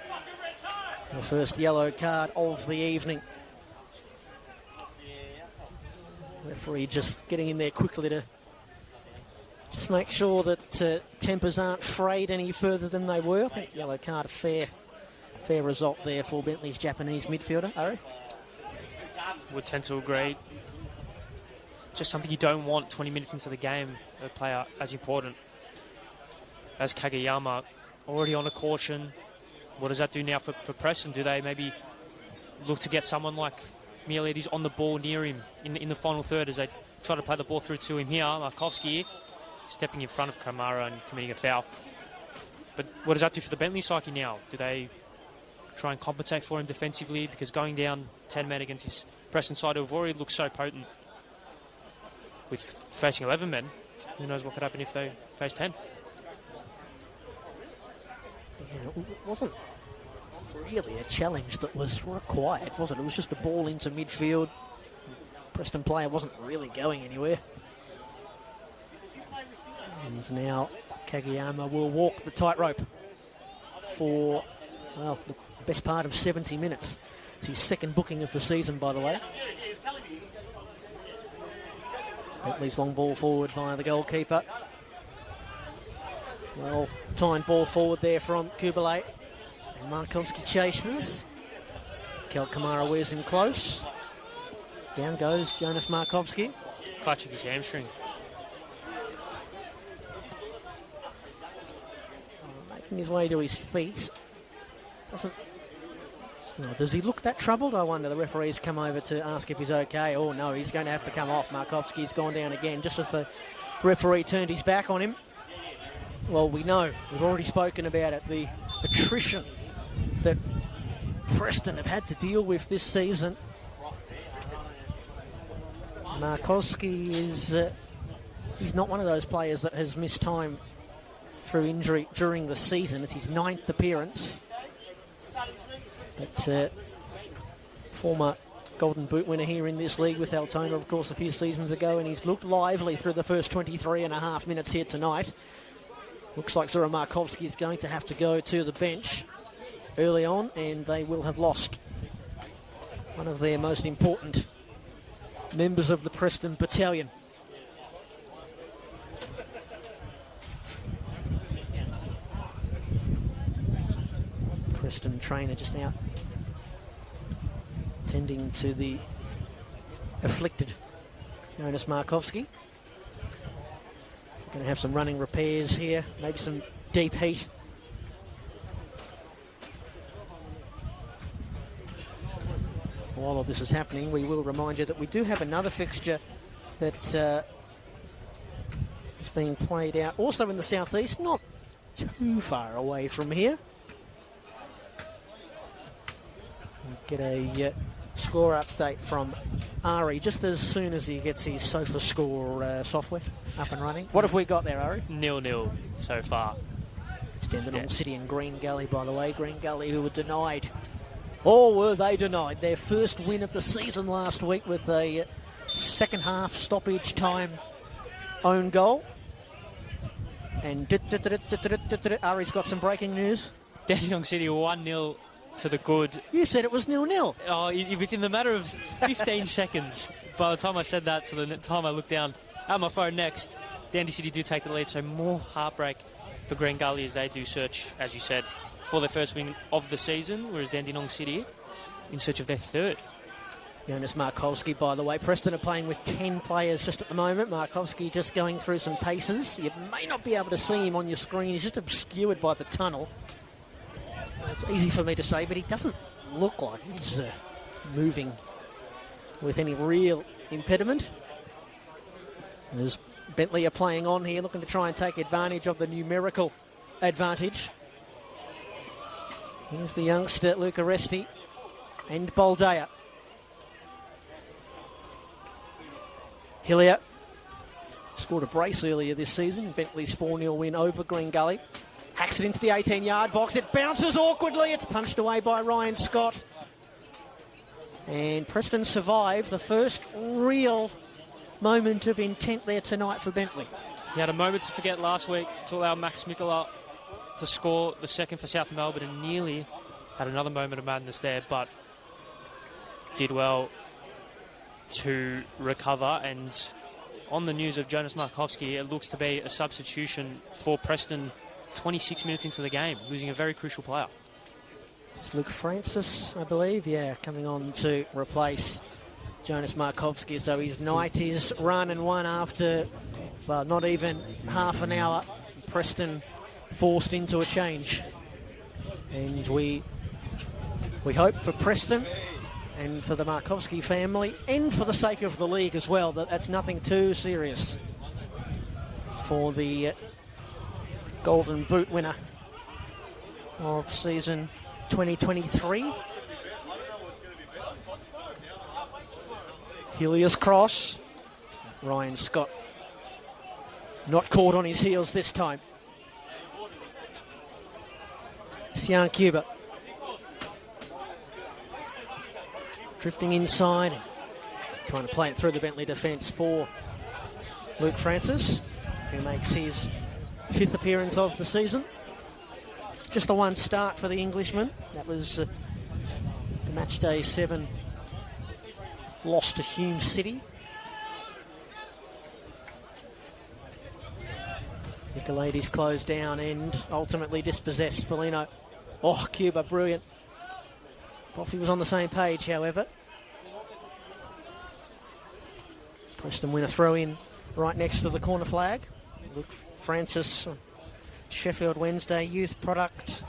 The first yellow card of the evening. Referee just getting in there quickly to just make sure that tempers aren't frayed any further than they were. I think yellow card, a fair result there for Bentleigh's Japanese midfielder. Ari? Would tend to agree. Just something you don't want 20 minutes into the game, a player as important as Kageyama, already on a caution. What does that do now for Preston? Do they maybe look to get someone like Mihalidis on the ball near him in the final third as they try to play the ball through to him here? Markovsky stepping in front of Kamara and committing a foul. But what does that do for the Bentleigh psyche now? Do they try and compensate for him defensively? Because going down 10 men against his Preston side who have already looked so potent. with facing 11 men, who knows what could happen if they face 10. Yeah, it wasn't really a challenge that was required, was it? It was just a ball into midfield. Preston player wasn't really going anywhere. And now Kageyama will walk the tightrope for, well, the best part of 70 minutes. It's his second booking of the season, by the way. Bentleigh's long ball forward via the goalkeeper. Well, timed ball forward there from Kubalay. And Markovski chases. Kel Kamara wears him close. Down goes Jonas Markovski. Clutching his hamstring. Making his way to his feet. Does he look that troubled? I wonder. The referee's come over to ask if he's okay. Oh, no, he's going to have to come off. Markovski's gone down again just as the referee turned his back on him. Well, we know. We've already spoken about it. The attrition that Preston have had to deal with this season. Markovski is... he's not one of those players that has missed time through injury during the season. It's his 9th appearance. But former Golden Boot winner here in this league with Altona, of course, a few seasons ago, and he's looked lively through the first 23 and a half minutes here tonight. Looks like Zora Markovski is going to have to go to the bench early on, and they will have lost one of their most important members of the Preston battalion. Preston trainer just out tending to the afflicted Jonas Markovski. Going to have some running repairs here, maybe some deep heat. While all this is happening, we will remind you that we do have another fixture that is being played out also in the southeast, not too far away from here. We'll get a score update from Ari just as soon as he gets his Sofa Score software up and running. What have we got there, Ari? 0-0 so far. It's Dandenong City and Green Gully, by the way. Green Gully, who were denied, or were they denied, their first win of the season last week with a second half stoppage time own goal. And Ari's got some breaking news. Dandenong City 1-0 to the good. You said it was 0-0. Oh, within the matter of 15 seconds, by the time I said that to the time I looked down at my phone next, Dandy City do take the lead, so more heartbreak for Green Gully as they do search, as you said, for their first win of the season, whereas Dandenong City in search of their third. Jonas Markovski, by the way. Preston are playing with 10 players just at the moment. Markovski just going through some paces. You may not be able to see him on your screen. He's just obscured by the tunnel. It's easy for me to say, but he doesn't look like he's moving with any real impediment. As Bentleigh are playing on here, looking to try and take advantage of the numerical advantage. Here's the youngster, Luca Resti, and Boldea. Hillier scored a brace earlier this season. Bentleigh's 4-0 win over Green Gully. Hacks it into the 18-yard box. It bounces awkwardly. It's punched away by Ryan Scott. And Preston survived the first real moment of intent there tonight for Bentleigh. He had a moment to forget last week to allow Max Mikula to score the second for South Melbourne, and nearly had another moment of madness there, but did well to recover. And on the news of Jonas Markovski, it looks to be a substitution for Preston 26 minutes into the game, losing a very crucial player. It's Luke Francis, I believe, coming on to replace Jonas Markovski. So his night is run and won after, well, not even half an hour. Preston forced into a change. And we hope for Preston and for the Markovski family and for the sake of the league as well that that's nothing too serious for the Golden Boot winner of season 2023. Helios cross. Ryan Scott not caught on his heels this time. Sian Cuba drifting inside and trying to play it through the Bentleigh defence for Luke Francis, who makes his 5th appearance of the season. Just the one start for the Englishman. That was the match day 7 loss to Hume City. Nicolaides closed down and ultimately dispossessed Foligno. Oh, Cuba, brilliant. Boffey was on the same page, however. Preston win a throw-in right next to the corner flag. Luke Francis, Sheffield Wednesday youth product.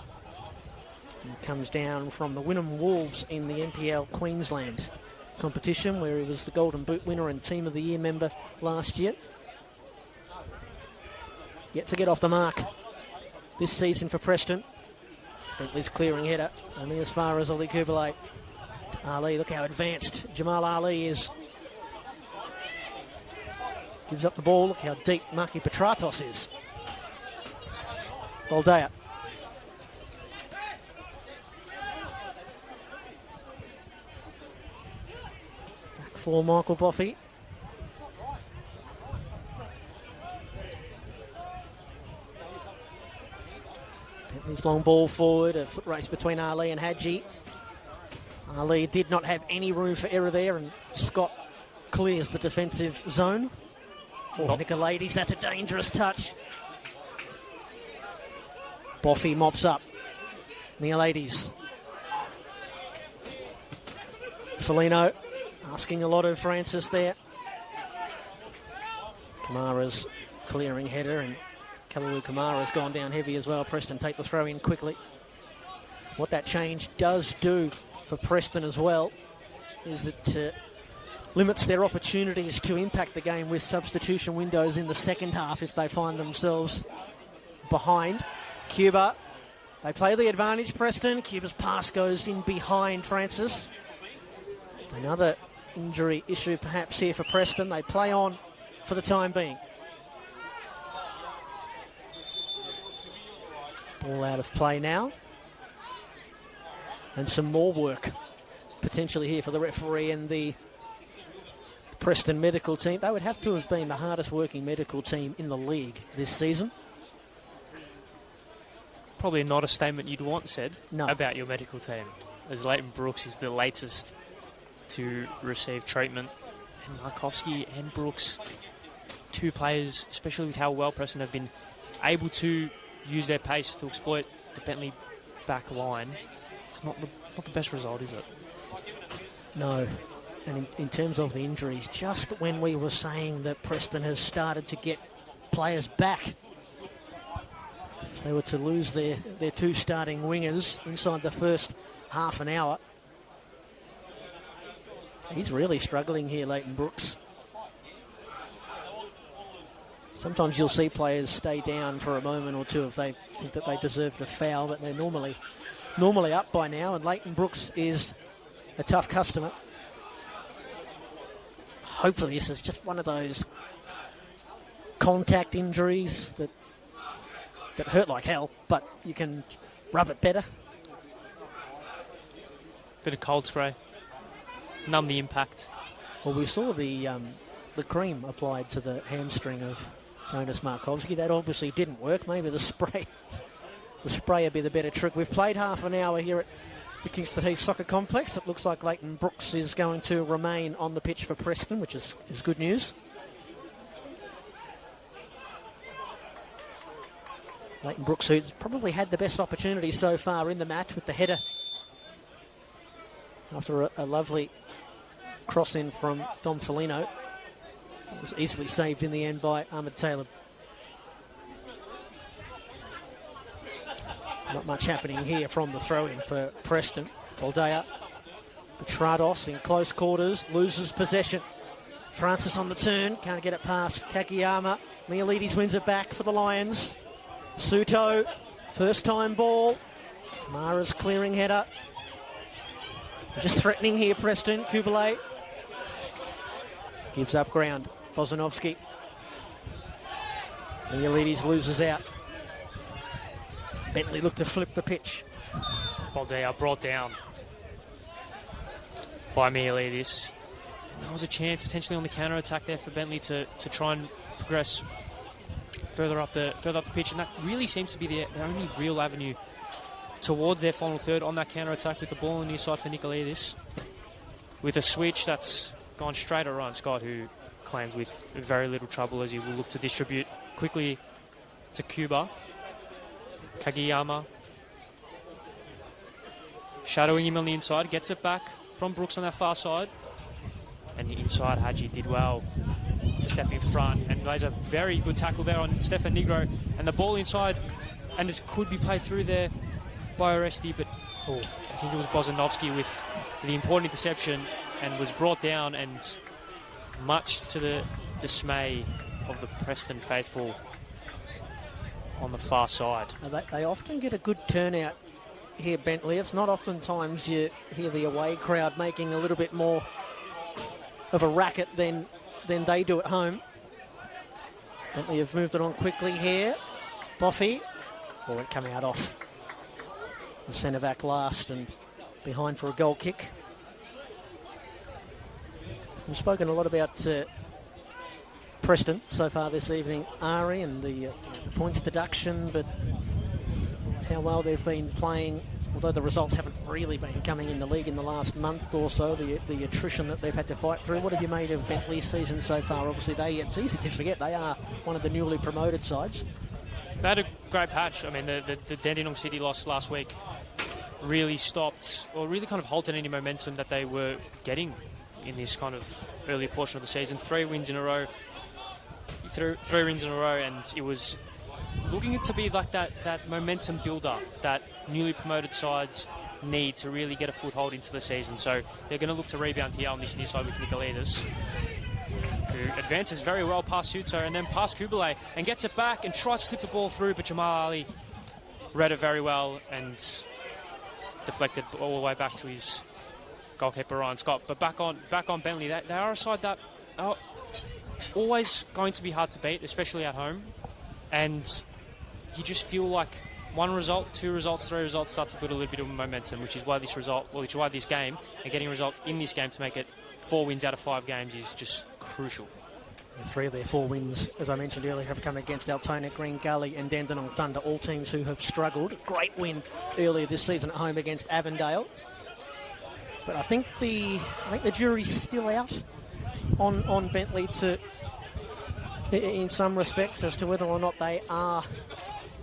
He comes down from the Wynnum Wolves in the NPL Queensland competition, where he was the Golden Boot winner and Team of the Year member last year. Yet to get off the mark this season for Preston. Bentleigh's clearing header, only as far as Ali Kubalay. Ali, look how advanced Jamal Ali is. Gives up the ball, look how deep Marky Petratos is. Boldea. Back for Michael Boffey. Bentley's long ball forward, a foot race between Ali and Hadji. Ali did not have any room for error there, and Scott clears the defensive zone. Oh, Nicolaides, that's a dangerous touch. Boffey mops up. Nicolaides. Foligno asking a lot of Francis there. Kamara's clearing header, and Kalalu Kamara's gone down heavy as well. Preston take the throw in quickly. What that change does do for Preston as well is it limits their opportunities to impact the game with substitution windows in the second half if they find themselves behind. Cuba, they play the advantage, Preston. Cuba's pass goes in behind Francis. Another injury issue perhaps here for Preston. They play on for the time being. Ball out of play now. And some more work potentially here for the referee and the Preston medical team. They would have to have been the hardest working medical team in the league this season. Probably not a statement you'd want said No. about your medical team, as Leighton Brooks is the latest to receive treatment. And Markowski and Brooks, two players, especially with how well Preston have been able to use their pace to exploit the Bentleigh back line. It's not the best result, is it? No. And in terms of the injuries, just when we were saying that Preston has started to get players back, if they were to lose their two starting wingers inside the first half an hour, he's really struggling here, Leighton Brooks. Sometimes you'll see players stay down for a moment or two if they think that they deserved a foul, but they're normally up by now, and Leighton Brooks is a tough customer. Hopefully this is just one of those contact injuries that hurt like hell, but you can rub it better. Bit of cold spray, numb the impact. Well, we saw the cream applied to the hamstring of Jonas Markowski. That obviously didn't work. Maybe the spray would be the better trick. We've played half an hour here at the Kingston Heath Soccer Complex. It looks like Leighton Brooks is going to remain on the pitch for Preston, which is good news. Leighton Brooks, who's probably had the best opportunity so far in the match with the header after a lovely cross-in from Dom Foligno. It was easily saved in the end by Ahmed Taylor. Not much happening here from the throw-in for Preston. Boldea, Petratos in close quarters, loses possession. Francis on the turn, can't get it past Kakiyama. Nicolaides wins it back for the Lions. Suto, first time ball. Kamara's clearing header. Just threatening here, Preston. Kubalay gives up ground. Bozanovsky. Mielides loses out. Bentleigh looked to flip the pitch. Baldea brought down by Mielides. And there was a chance potentially on the counter-attack there for Bentleigh to try and progress further up the pitch, and that really seems to be the only real avenue towards their final third on that counter-attack, with the ball on the near side for Nicolaides. With a switch that's gone straight at Ryan Scott, who claims with very little trouble as he will look to distribute quickly to Cuba. Kagiyama shadowing him on the inside, gets it back from Brooks on that far side. And the inside Hadji did well to step in front and lays a very good tackle there on Stefan Negro. And the ball inside, and it could be played through there by Oresti, but I think it was Bozanovsky with the important interception and was brought down, and much to the dismay of the Preston faithful on the far side. They often get a good turnout here, Bentleigh. It's not oftentimes you hear the away crowd making a little bit more of a racket than they do at home. Bentleigh have moved it on quickly here. Boffey, ball went coming out off the centre back last and behind for a goal kick. We've spoken a lot about Preston so far this evening, Ari, and the points deduction, but how well they've been playing, although the results haven't really been coming in the league in the last month or so, the attrition that they've had to fight through. What have you made of Bentleigh's season so far? Obviously, it's easy to forget they are one of the newly promoted sides. They had a great patch. I mean, the Dandenong City loss last week really stopped, or really kind of halted any momentum that they were getting in this kind of early portion of the season. Three wins in a row, and it was looking to be like that momentum builder that newly promoted sides need to really get a foothold into the season. So they're going to look to rebound here on this near side with Nicolaides, who advances very well past Suto and then past Kubalay and gets it back and tries to slip the ball through, but Jamal Ali read it very well and deflected all the way back to his goalkeeper Ryan Scott. But back on Bentleigh, they are a side that are always going to be hard to beat, especially at home. And you just feel like one result, two results, three results starts to build a little bit of momentum, which is why this game and getting a result in this game to make it 4 wins out of 5 games is just crucial. And 3 of their 4 wins, as I mentioned earlier, have come against Altona, Green Gully and Dandenong Thunder, all teams who have struggled. Great win earlier this season at home against Avondale. But I think the jury's still out on Bentleigh in some respects as to whether or not they are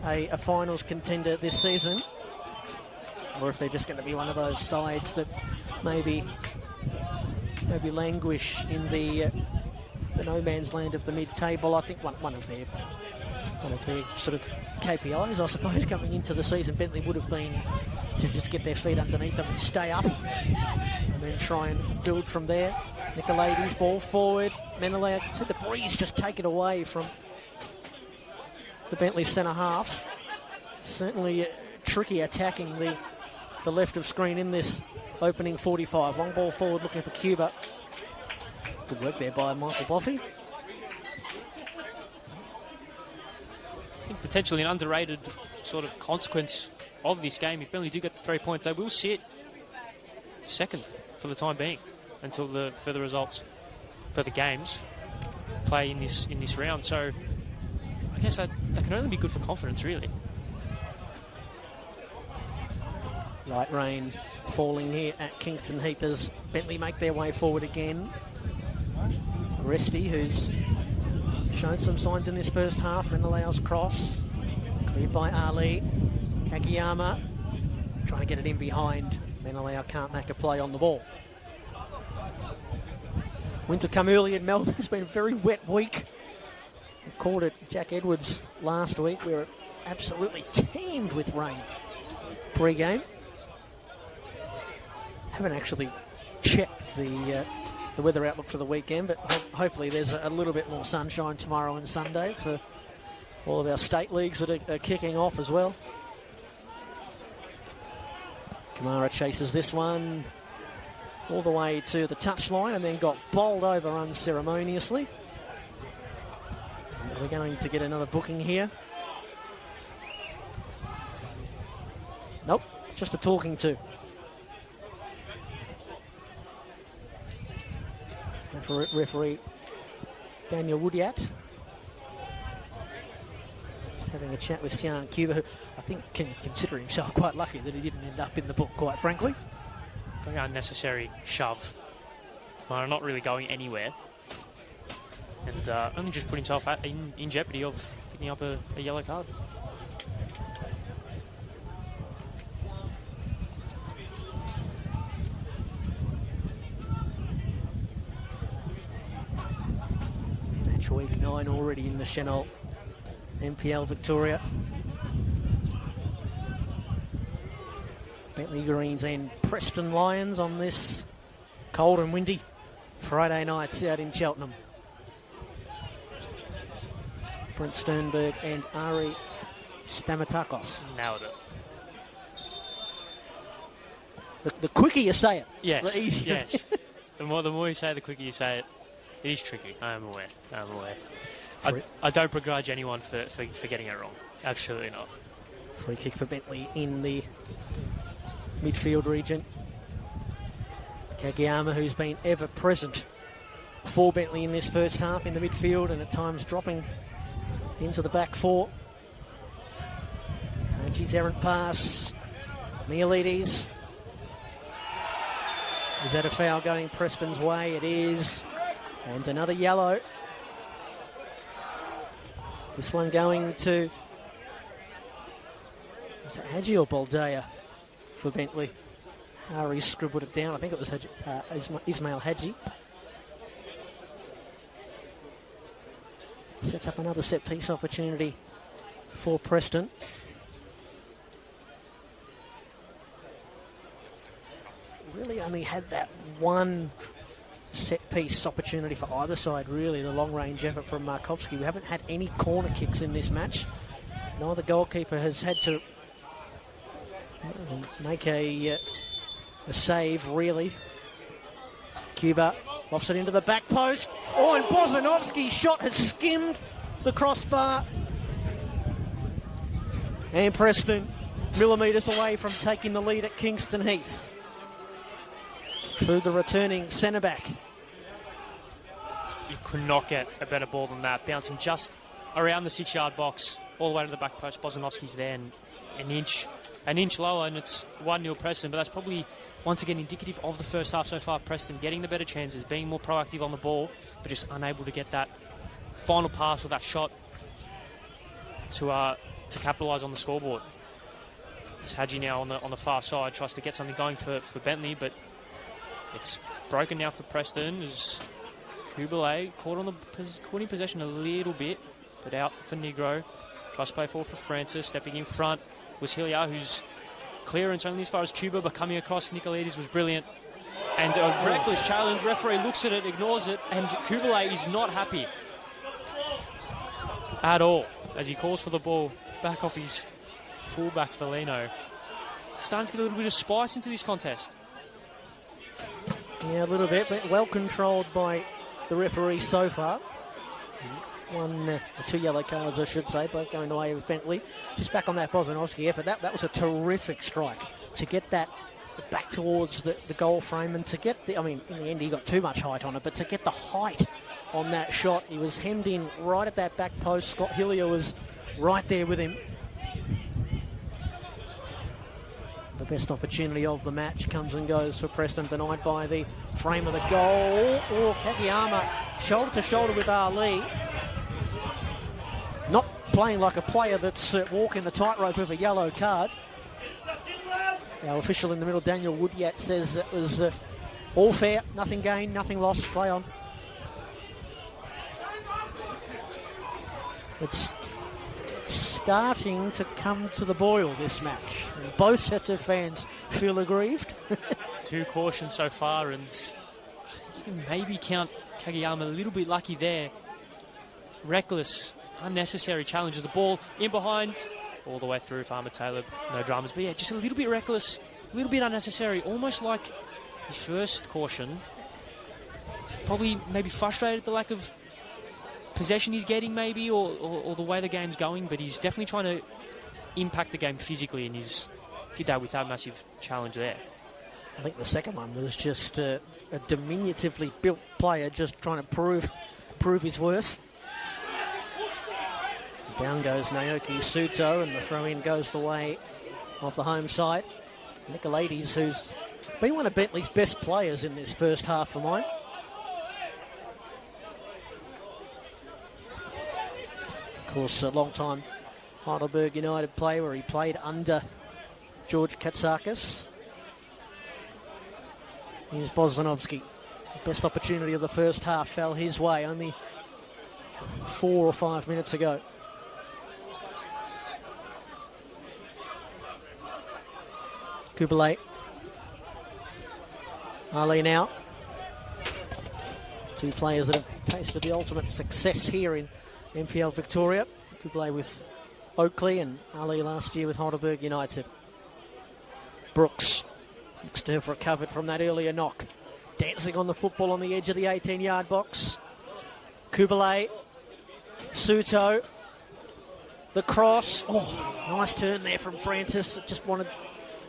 a finals contender this season, or if they're just going to be one of those sides that maybe languish in the no man's land of the mid-table. I think one of their sort of KPIs, I suppose, coming into the season, Bentleigh would have been to just get their feet underneath them and stay up, and then try and build from there. Nicolaides, ball forward. Meneley, I can see the breeze just take it away from the Bentleigh centre half. Certainly tricky attacking the left of screen in this opening 45. Long ball forward looking for Cuba. Good work there by Michael Boffey. I think potentially an underrated sort of consequence of this game. If Bentleigh do get the 3 points, they will sit second for the time being until the further results for the games play in this round. So I guess that can only be good for confidence, really. Light rain falling here at Kingston Heath as Bentleigh make their way forward again. Oresti, who's shown some signs in this first half. Menelao's cross cleared by Ali. Kagiyama trying to get it in behind. Menelao can't make a play on the ball. Winter come early in Melbourne. It's been a very wet week. We called it Jack Edwards last week. We were absolutely teemed with rain pre-game. Haven't actually checked the weather outlook for the weekend, but hopefully there's a little bit more sunshine tomorrow and Sunday for all of our state leagues that are kicking off as well. Kamara chases this one all the way to the touchline and then got bowled over unceremoniously. Are we going to get another booking here? Nope, just a talking to. Referee Daniel Woodyat having a chat with Sian Cuba, who I think can consider himself quite lucky that he didn't end up in the book, quite frankly. Very unnecessary shove. Well, not really going anywhere. And only just put himself in jeopardy of picking up a yellow card. Match week 9 already in the Senol NPL Victoria. Bentleigh Greens and Preston Lions on this cold and windy Friday nights out in Cheltenham. Brent Sternberg and Ari Stamatakos. Nailed it. The quicker you say it, Yes, the easier. yes. The more you say it, the quicker you say it. It is tricky. I am aware. I don't begrudge anyone for getting it wrong. Absolutely not. Free kick for Bentleigh in the midfield region. Kageyama, who's been ever present for Bentleigh in this first half in the midfield and at times dropping into the back four. Haji's errant pass. Mialides. Is that a foul going Preston's way? It is. And another yellow. This one going to... Is it Haji or Baldea for Bentleigh? Ari scribbled it down. I think it was Ismail Haji. Sets up another set-piece opportunity for Preston. Really only had that one set-piece opportunity for either side, really, the long-range effort from Markovski. We haven't had any corner kicks in this match. Neither goalkeeper has had to make a save, really. Cuba lofts it into the back post. Oh, and Bozanovski's shot has skimmed the crossbar. And Preston, millimetres away from taking the lead at Kingston Heath. Through the returning centre-back. You could not get a better ball than that. Bouncing just around the 6-yard box, all the way to the back post. Bozanovski's there, and an inch lower, and it's 1-0 Preston. But that's probably, once again, indicative of the first half so far. Preston getting the better chances, being more proactive on the ball, but just unable to get that final pass or that shot to capitalise on the scoreboard. It's Haji now on the far side, tries to get something going for Bentleigh, but it's broken now for Preston as Kubalay caught in possession a little bit, but out for Negro. Tries to play forward for Francis. Stepping in front was Hilliard, whose clearance only as far as Cuba, but coming across Nicolaides was brilliant. And a reckless challenge. Referee looks at it, ignores it, and Kubalay is not happy at all as he calls for the ball back off his fullback Felino. Starting to get a little bit of spice into this contest. Yeah, a little bit, but well controlled by the referee so far. Two yellow cards, I should say, both going the way of Bentleigh. Just back on that Bozanovski effort. That was a terrific strike to get that back towards the goal frame and to get in the end he got too much height on it, but to get the height on that shot, he was hemmed in right at that back post. Scott Hillier was right there with him. The best opportunity of the match comes and goes for Preston, denied by the frame of the goal. Oh, Kageyama shoulder to shoulder with Ali. Not playing like a player that's walking the tightrope of a yellow card. Our official in the middle, Daniel Woodyat, says it was all fair, nothing gained, nothing lost, play on. It's starting to come to the boil, this match. And both sets of fans feel aggrieved. 2 cautions so far, and you can maybe count Kageyama a little bit lucky there. Reckless, unnecessary challenges. The ball in behind, all the way through for Ahmed Taleb. No dramas, but yeah, just a little bit reckless, a little bit unnecessary, almost like his first caution. Probably maybe frustrated at the lack of possession he's getting maybe or the way the game's going, but he's definitely trying to impact the game physically, and he's did that with that massive challenge there. I think the second one was just a diminutively built player just trying to prove his worth. Down goes Naoki Suto, and the throw-in goes the way of the home side. Nicolaides, who's been one of Bentleigh's best players in this first half for mine. Of course, a long-time Heidelberg United player where he played under George Katsakis. Here's Bosdanovsky. Best opportunity of the first half fell his way only 4 or 5 minutes ago. Kubalay. Ali now. Two players that have tasted the ultimate success here in NPL Victoria. Kubalay with Oakley and Ali last year with Heidelberg United. Brooks looks to have recovered from that earlier knock. Dancing on the football on the edge of the 18-yard box. Kubalay. Suto. The cross. Oh, nice turn there from Francis. Just wanted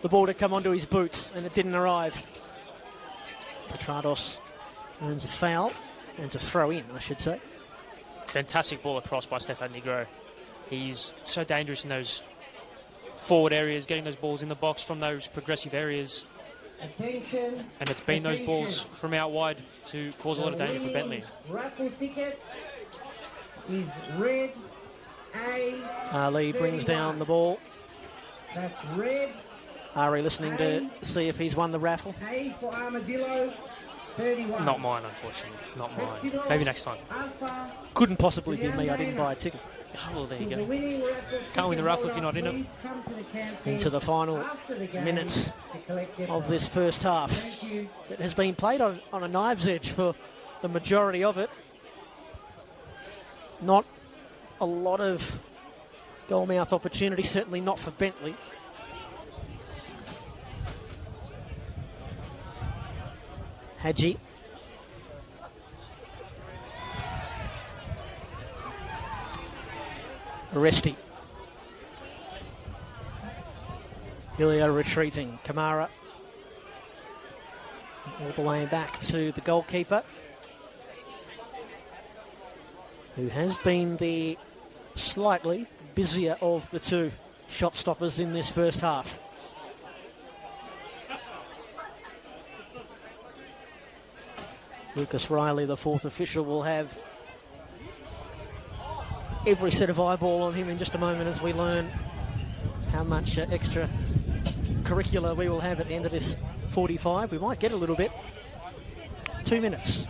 the ball to come onto his boots, and it didn't arrive. Petrados earns a foul, and a throw in, I should say. Fantastic ball across by Stefan Negro. He's so dangerous in those forward areas, getting those balls in the box from those progressive areas. Attention. And it's been those balls from out wide to cause a lot of danger for Bentleigh. Raffle ticket is red A. Ali brings down the ball. That's red. Ari listening to see if he's won the raffle. A for Armadillo, 31. Not mine, unfortunately. Not mine. Maybe next time. Alpha. Couldn't possibly be me. I didn't buy a ticket. Oh, well, there you The go. winning raffle Can't win the ticket raffle if holder, you're not in it. please come to the canteen Into the final after the game minutes to collect their of this prize. first half. Thank you. It has been played on a knife's edge for the majority of it. Not a lot of goalmouth opportunity, certainly not for Bentleigh. Hadji. Aresti. Hilio retreating. Kamara. All the way back to the goalkeeper, who has been the slightly busier of the two shot stoppers in this first half. Lucas Riley, the fourth official, will have every set of eyeball on him in just a moment as we learn how much extra curricular we will have at the end of this 45. We might get a little bit. 2 minutes.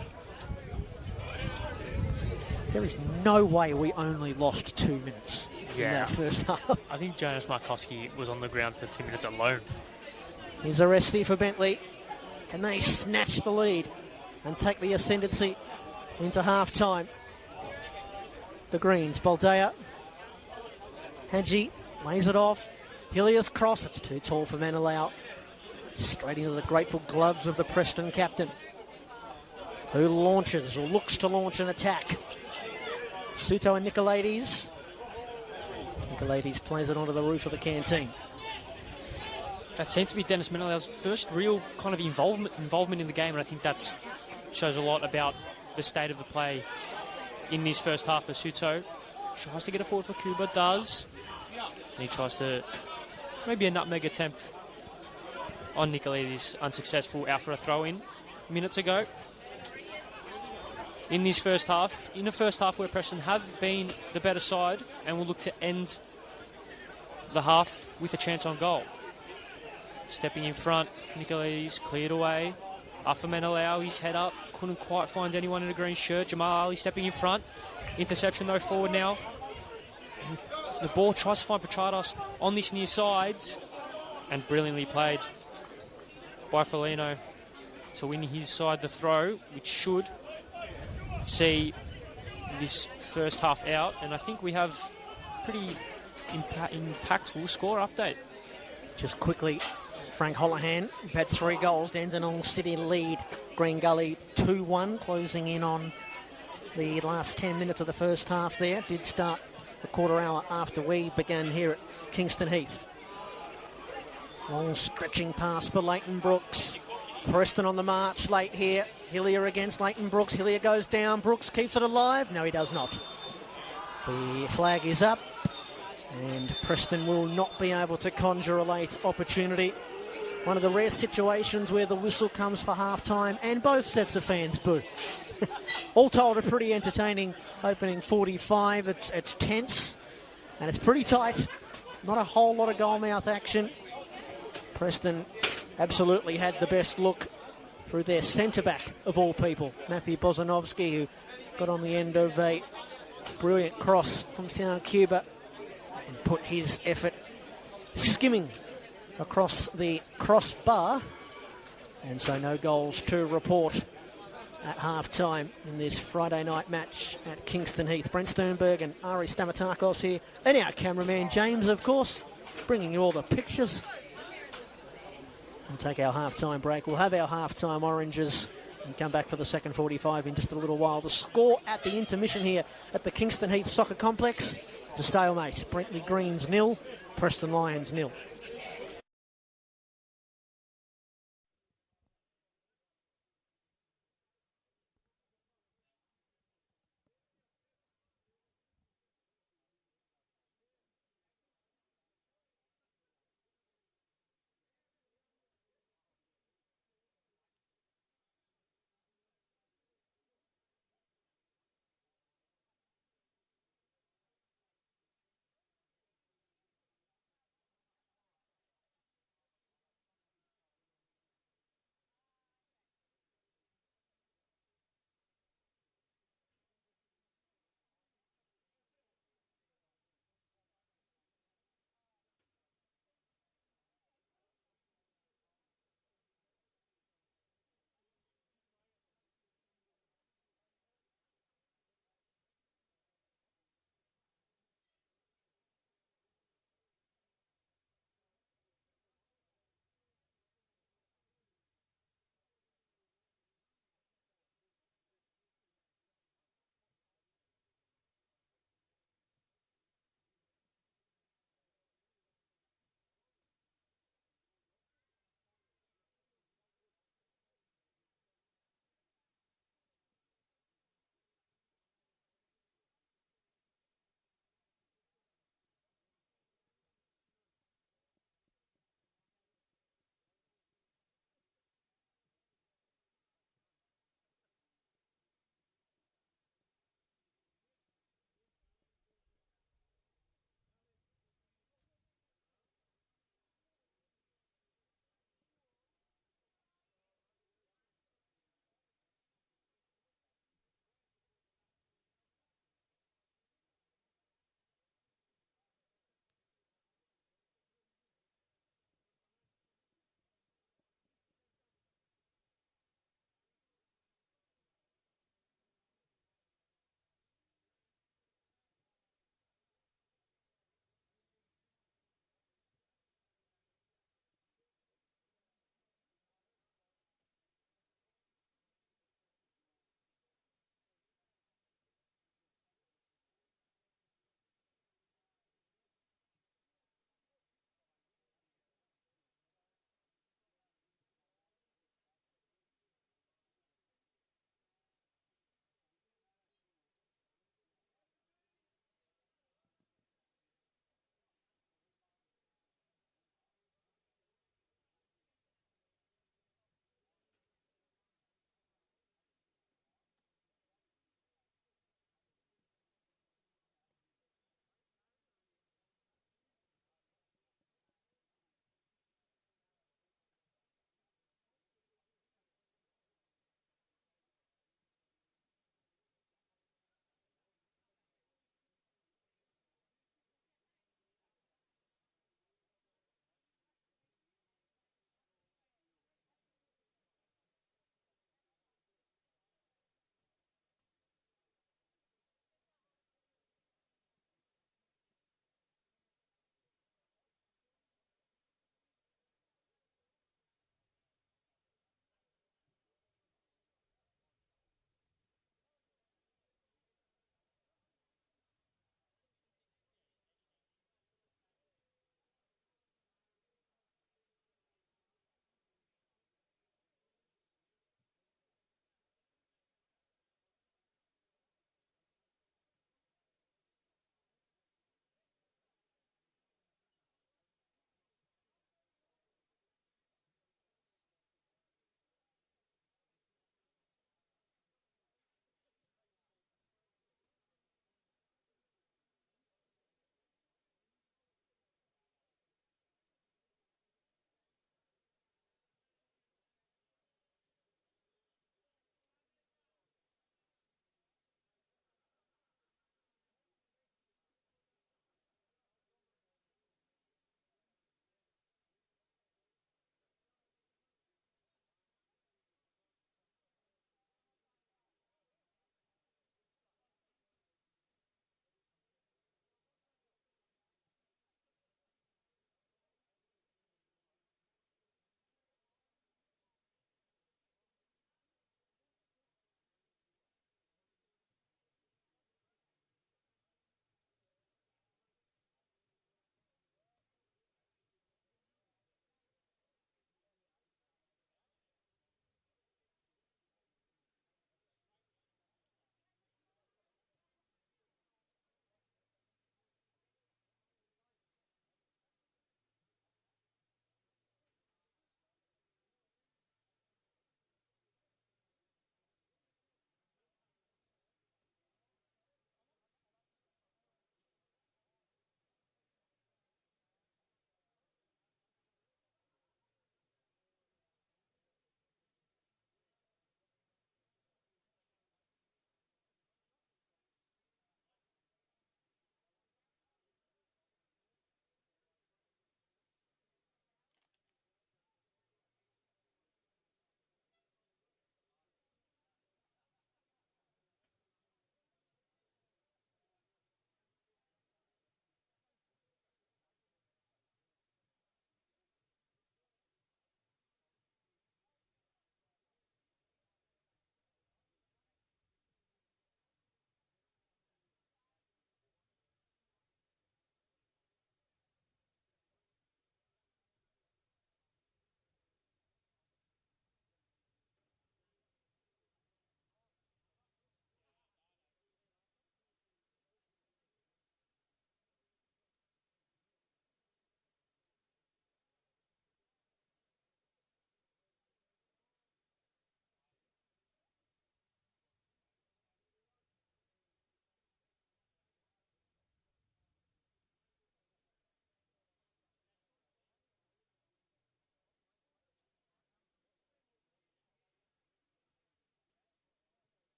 There is no way we only lost 2 minutes in that first half. I think Jonas Markowski was on the ground for 2 minutes alone. Here's Aresti for Bentleigh. Can they snatch the lead and take the ascendancy into half-time? The Greens, Baldea. Hadji lays it off. Hilliers cross. It's too tall for Manilau. Straight into the grateful gloves of the Preston captain, who launches or looks to launch an attack. Suto and Nicolaides. Nicolaides plays it onto the roof of the canteen. That seems to be Dennis Menelau's first real kind of involvement in the game, and I think that shows a lot about the state of the play in this first half. Of Suto tries to get a forward for Cuba, does. And he tries to maybe a nutmeg attempt on Nicolaides, unsuccessful, out for a throw-in minutes ago. In this first half, where Preston have been the better side and will look to end the half with a chance on goal. Stepping in front, Nicolaides cleared away. After Menelau, his head up, couldn't quite find anyone in a green shirt. Jamal Ali stepping in front. Interception though forward now. And the ball tries to find Petrados on this near side, and brilliantly played by Foligno to win his side the throw, which should see this first half out. And I think we have pretty impactful score update. Just quickly, Frank Holohan, we've had 3 goals. Dandenong City lead Green Gully 2-1, closing in on the last 10 minutes of the first half there. Did start a quarter hour after we began here at Kingston Heath. Long stretching pass for Leighton Brooks. Preston on the march late here. Hillier against Leighton Brooks. Hillier goes down. Brooks keeps it alive. No, he does not. The flag is up, and Preston will not be able to conjure a late opportunity. One of the rare situations where the whistle comes for half-time and both sets of fans boo. All told, a pretty entertaining opening 45. It's tense and it's pretty tight. Not a whole lot of goalmouth action. Preston absolutely had the best look through their centre-back of all people, Matthew Bozanovsky, who got on the end of a brilliant cross from South Cuba and put his effort skimming across the crossbar. And so no goals to report at half-time in this Friday night match at Kingston Heath. Brent Sternberg and Ari Stamatakos here. And our cameraman James, of course, bringing you all the pictures. We'll take our half-time break. We'll have our half-time oranges and come back for the second 45 in just a little while. The score at the intermission here at the Kingston Heath Soccer Complex, it's a stalemate. Brentley Greens 0, Preston Lions 0.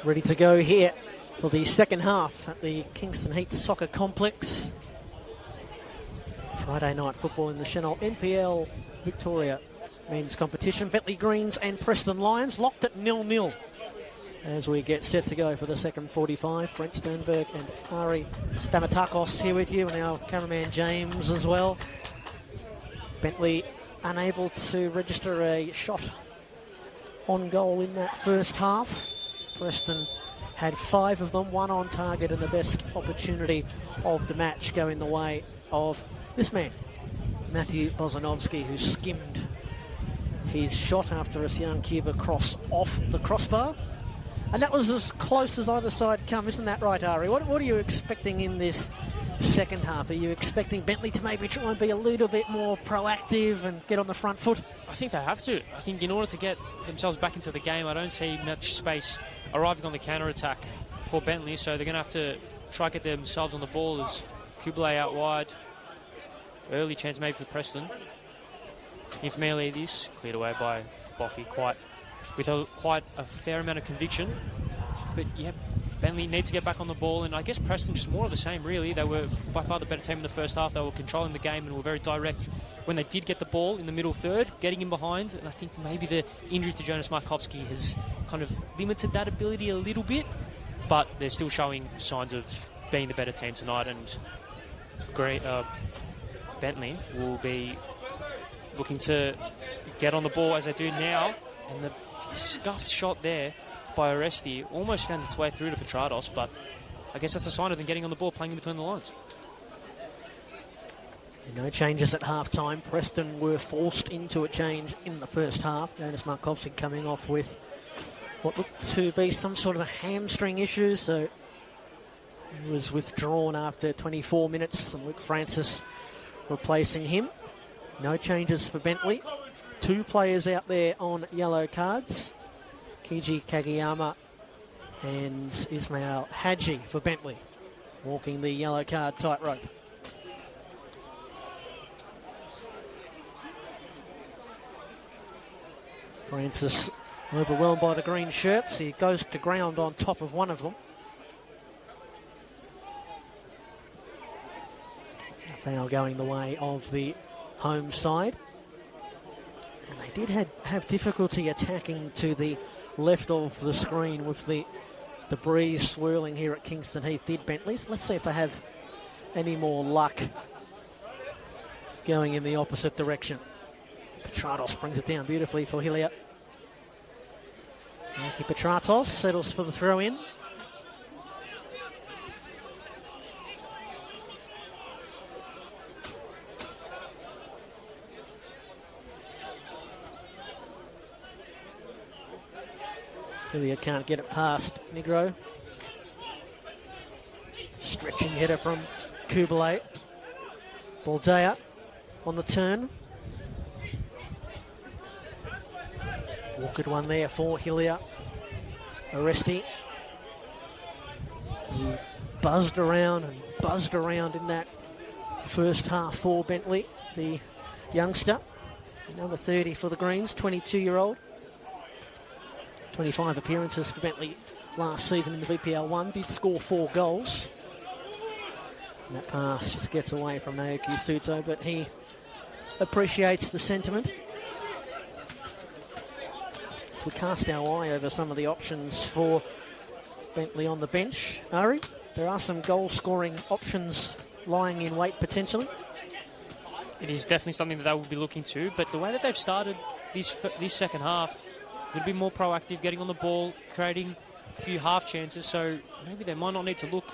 ready to go here for the second half at the Kingston Heath Soccer Complex. Friday night football in the Senol NPL Victoria men's competition. Bentleigh Greens and Preston Lions locked at 0-0 as we get set to go for the second 45. Brent Sternberg and Ari Stamatakos here with you, and our cameraman James as well. Bentleigh unable to register a shot on goal in that first half. Preston had 5 of them, 1 on target, and the best opportunity of the match going the way of this man, Matthew Bozanovsky, who skimmed his shot after a Siankiva cross off the crossbar. And that was as close as either side come, isn't that right, Ari? What are you expecting in this second half? Are you expecting Bentleigh to maybe try and be a little bit more proactive and get on the front foot? I think they have to. I think in order to get themselves back into the game, I don't see much space arriving on the counter-attack for Bentleigh, so they're going to have to try to get themselves on the ball as Kublai out wide. Early chance maybe for Preston. If Melee is cleared away by Boffy with quite a fair amount of conviction. But yeah, Bentleigh need to get back on the ball, and I guess Preston just more of the same really. They were by far the better team in the first half. They were controlling the game and were very direct when they did get the ball in the middle third, getting in behind. And I think maybe the injury to Jonas Markovsky has kind of limited that ability a little bit, but they're still showing signs of being the better team tonight, and Bentleigh will be looking to get on the ball as they do now, and the scuffed shot there by Oresti almost found its way through to Petratos, but I guess that's a sign of them getting on the ball, playing in between the lines. No changes at half-time. Preston were forced into a change in the first half. Jonas Markovsky coming off with what looked to be some sort of a hamstring issue, so he was withdrawn after 24 minutes, and Luke Francis replacing him. No changes for Bentleigh. 2 players out there on yellow cards. Kiji Kageyama and Ismail Hadji for Bentleigh, walking the yellow card tightrope. Francis overwhelmed by the green shirts. He goes to ground on top of one of them. A foul going the way of the home side. And they did have difficulty attacking to the left of the screen with the breeze swirling here at Kingston Heath, did Bentleigh. Let's see if they have any more luck going in the opposite direction. Petratos brings it down beautifully for Hillier. Mikey Petratos settles for the throw-in. Hillier can't get it past Negro. Stretching header from Kublai. Baldea on the turn. Good one there for Hillier. Oresti. He buzzed around in that first half for Bentleigh, the youngster. Number 30 for the Greens, 22-year-old. 25 appearances for Bentleigh last season in the VPL 1. Did score 4 goals. And that pass just gets away from Naoki Suto, but he appreciates the sentiment. We cast our eye over some of the options for Bentleigh on the bench. Ari, there are some goal-scoring options lying in wait potentially. It is definitely something that they will be looking to, but the way that they've started this second half, would be more proactive, getting on the ball, creating a few half chances, so maybe they might not need to look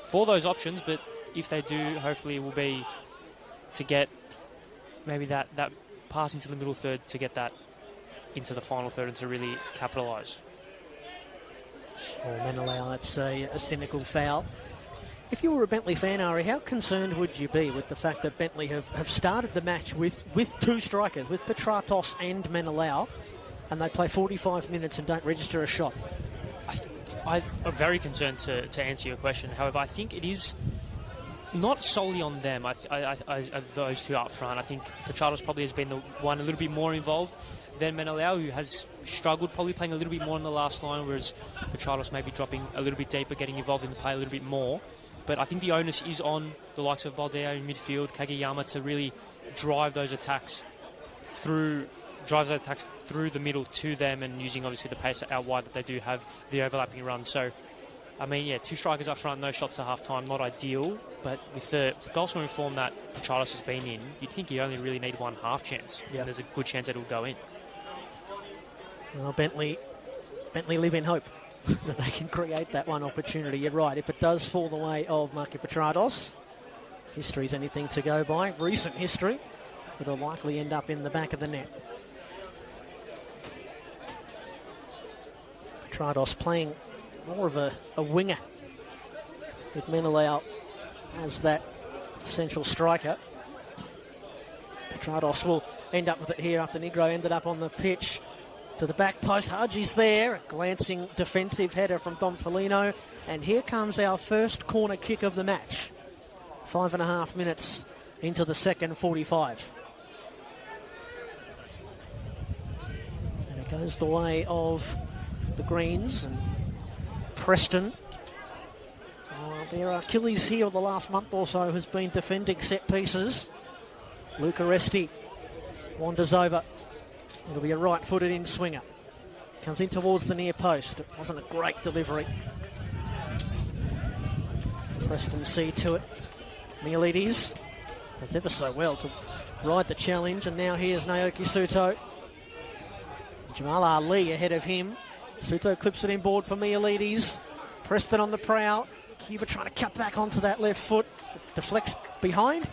for those options, but if they do, hopefully it will be to get maybe that pass into the middle third to get that into the final third and to really capitalise. Oh, Menelao, that's a cynical foul. If you were a Bentleigh fan, Ari, how concerned would you be with the fact that Bentleigh have started the match with 2 strikers, with Petratos and Menelao, and they play 45 minutes and don't register a shot? I'm very concerned to answer your question. However, I think it is not solely on them. Those 2 up front. I think Petratos probably has been the one a little bit more involved. than Menelao, who has struggled, probably playing a little bit more on the last line, whereas Petratos maybe dropping a little bit deeper, getting involved in the play a little bit more. But I think the onus is on the likes of Baldeo in midfield, Kageyama, to really drive those attacks through the middle to them, and using obviously the pace out wide that they do have, the overlapping run. So, I mean, yeah, 2 strikers up front, no shots at half-time, not ideal, but with the goal-scoring form that Petratos has been in, you'd think you only really need 1 half chance, and there's a good chance that it'll go in. Well, Bentleigh live in hope that they can create that one opportunity. You're right, if it does fall the way of Marco Petratos, history's anything to go by, recent history, it'll likely end up in the back of the net. Petratos playing more of a winger with Menelao as that central striker. Petratos will end up with it here after Negro ended up on the pitch to the back post. Haji's there, a glancing defensive header from Dom Felino, and here comes our first corner kick of the match. 5.5 minutes into the second 45. And it goes the way of the Greens, and Preston, their Achilles heel the last month or so has been defending set pieces. Luca Resti wanders over. It'll be a right-footed in-swinger. Comes in towards the near post. It wasn't a great delivery. Preston see to it. Mielides does ever so well to ride the challenge, and now here's Naoki Suto. Jamal Ali ahead of him. Suto clips it in board for Mielides. Preston on the prowl. Cuba trying to cut back onto that left foot. It deflects behind.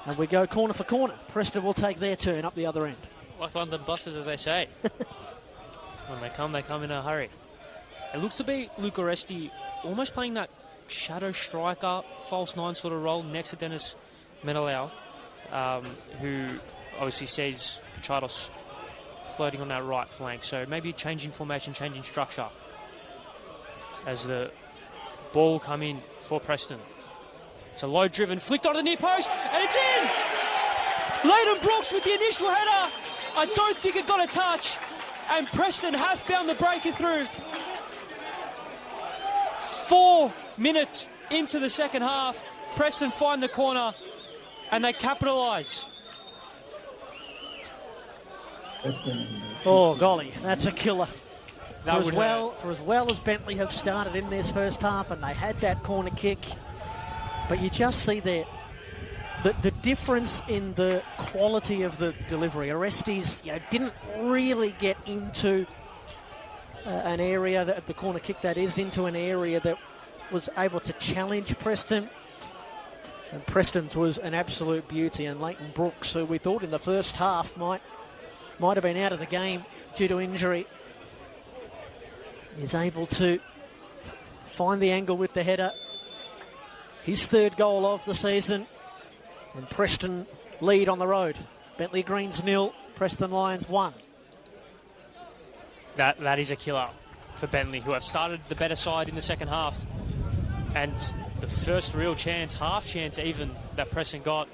And we go corner for corner. Preston will take their turn up the other end. Like London buses, as they say. When they come in a hurry. It looks to be Luca Resti almost playing that shadow striker, false 9 sort of role next to Dennis Menelao, who obviously sees Petratos floating on that right flank. So maybe changing formation, changing structure as the ball will come in for Preston. It's a low-driven, flicked onto the near post, and it's in! Leighton Brooks with the initial header. I don't think it got a touch, and Preston have found the breaker through. 4 minutes into the second half, Preston find the corner, and they capitalise. Oh, golly, that's a killer. For as well as Bentleigh have started in this first half, and they had that corner kick, but you just see there the difference in the quality of the delivery. Orestes didn't really get into an area, that the corner kick that is, into an area that was able to challenge Preston. And Preston's was an absolute beauty, and Leighton Brooks, who we thought in the first half might have been out of the game due to injury, is able to find the angle with the header. His 3rd goal of the season, and Preston lead on the road. Bentleigh Greens 0, Preston Lions 1. That is a killer for Bentleigh, who have started the better side in the second half. And the first real chance, half chance even, that Preston got,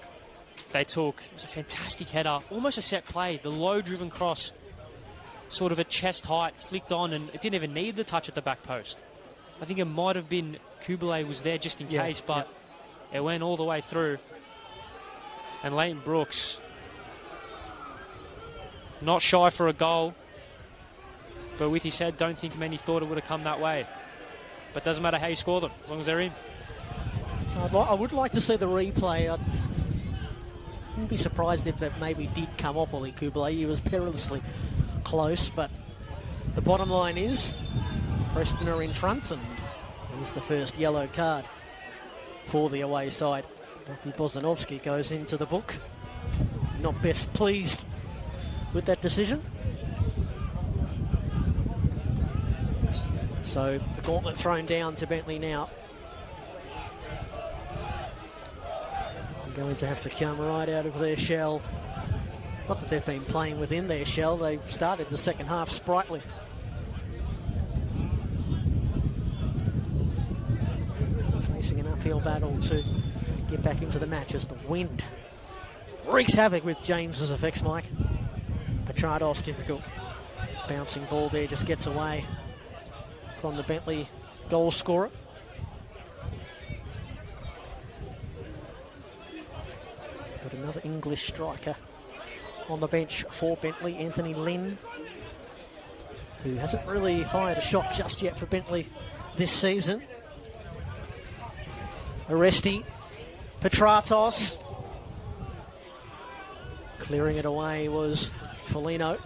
they took. It was a fantastic header, almost a set play. The low-driven cross, sort of a chest height, flicked on, and it didn't even need the touch at the back post. I think it might have been Kubalay was there just in case, but it went all the way through. And Leighton Brooks, not shy for a goal, but with his head, don't think many thought it would have come that way. But doesn't matter how you score them, as long as they're in. I would like to see the replay. I wouldn't be surprised if that maybe did come off Oli Kubalay. He was perilously close, but the bottom line is Preston are in front, and here's the first yellow card for the away side. Matthew Bozanovsky goes into the book. Not best pleased with that decision. So the gauntlet thrown down to Bentleigh now. They're going to have to come right out of their shell. Not that they've been playing within their shell. They started the second half sprightly. Facing an uphill battle to get back into the match as the wind wreaks havoc with James's effects, Mike. Petrados, difficult bouncing ball there, just gets away from the Bentleigh goal scorer. Got another English striker on the bench for Bentleigh, Anthony Lynn, who hasn't really fired a shot just yet for Bentleigh this season. Aresti, Petratos. Clearing it away was Foligno.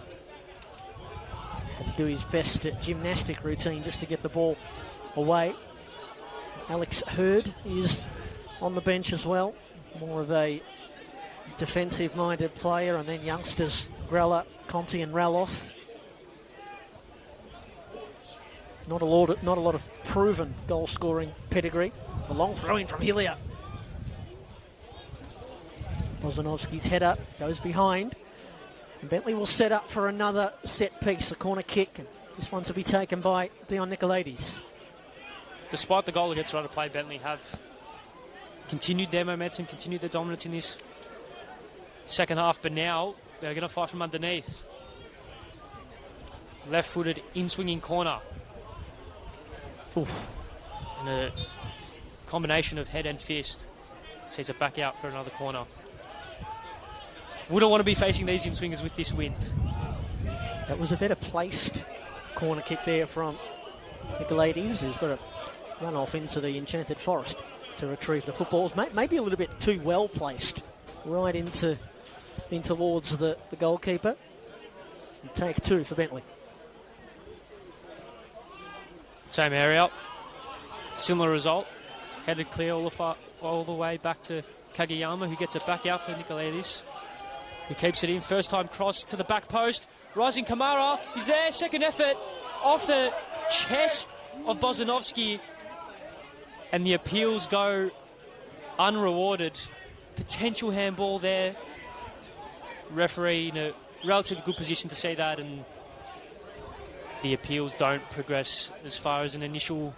Had to do his best at gymnastic routine just to get the ball away. Alex Hurd is on the bench as well. More of a defensive-minded player. And then youngsters, Grella, Conti and Rallos. Not a lot of proven goal-scoring pedigree. The long throw-in from Hillier. Bozanovski's header goes behind. And Bentleigh will set up for another set piece, a corner kick. And this one to be taken by Dion Nicolaides. Despite the goal against Rudder play, Bentleigh have continued their momentum, continued their dominance in this second half, but now they're going to fight from underneath. Left-footed, in-swinging corner. Oof. And a combination of head and fist sees it back out for another corner. Wouldn't want to be facing these in-swingers with this wind. That was a better placed corner kick there from Nicolaides, who's got to run off into the Enchanted Forest to retrieve the footballs. Maybe a little bit too well placed, right in towards the goalkeeper. And take two for Bentleigh. Same area, similar result. Headed clear all the way back to Kageyama, who gets it back out for Nicolaides, who keeps it in. First time cross to the back post. Rising Kamara is there. Second effort off the chest of Bozanovski. And the appeals go unrewarded. Potential handball there. Referee in a relatively good position to see that, and the appeals don't progress as far as an initial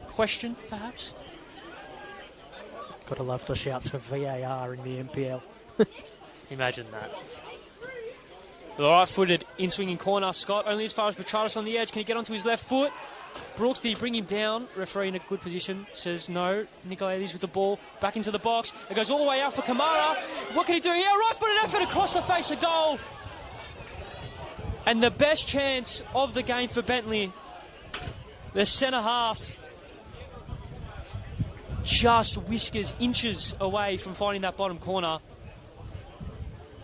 question, perhaps. Gotta love the shouts for VAR in the NPL. Imagine that. The right-footed in-swinging corner. Scott only as far as Petrados on the edge. Can he get onto his left foot? Brooks, did he bring him down? Referee in a good position says no. Nicolaides with the ball back into the box. It goes all the way out for Kamara. What can he do here? Right-footed effort across the face of goal. And the best chance of the game for Bentleigh. The centre half just whiskers, inches away from finding that bottom corner.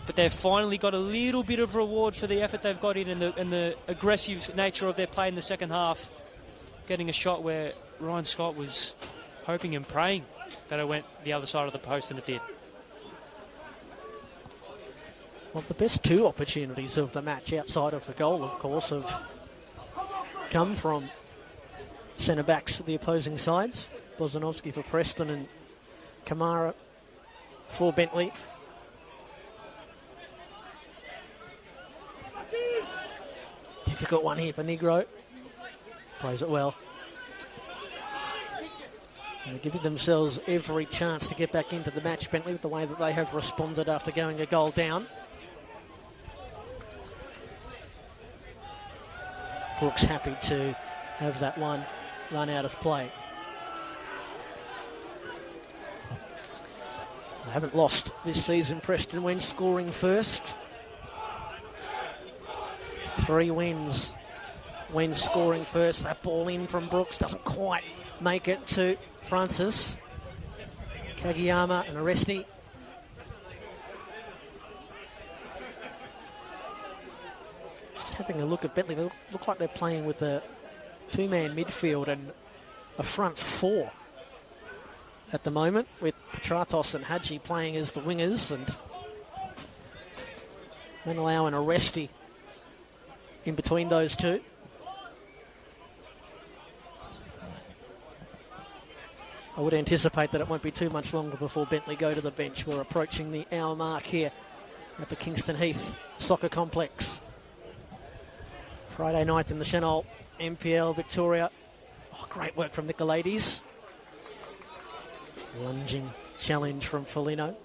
But they've finally got a little bit of reward for the effort they've got in and the aggressive nature of their play in the second half. Getting a shot where Ryan Scott was hoping and praying that it went the other side of the post, and it did. Well, the best two opportunities of the match outside of the goal, of course, have come from centre-backs of the opposing sides. Bozanovski for Preston and Kamara for Bentleigh. Difficult one here for Negro. Plays it well. And they're giving themselves every chance to get back into the match, Bentleigh, with the way that they have responded after going a goal down. Brooks happy to have that one run out of play. They haven't lost this season, Preston, when scoring first. 3 wins when scoring first. That ball in from Brooks doesn't quite make it to Francis. Kageyama and Aresti. Just having a look at Bentleigh, they look like they're playing with a 2-man midfield and a front 4 at the moment, with Petratos and Hadji playing as the wingers, and Menelao and Aresti in between those two. I would anticipate that it won't be too much longer before Bentleigh go to the bench. We're approaching the hour mark here at the Kingston Heath Soccer Complex. Friday night in the Senol NPL Victoria. Oh, great work from Nicolaides. Lunging challenge from Foligno.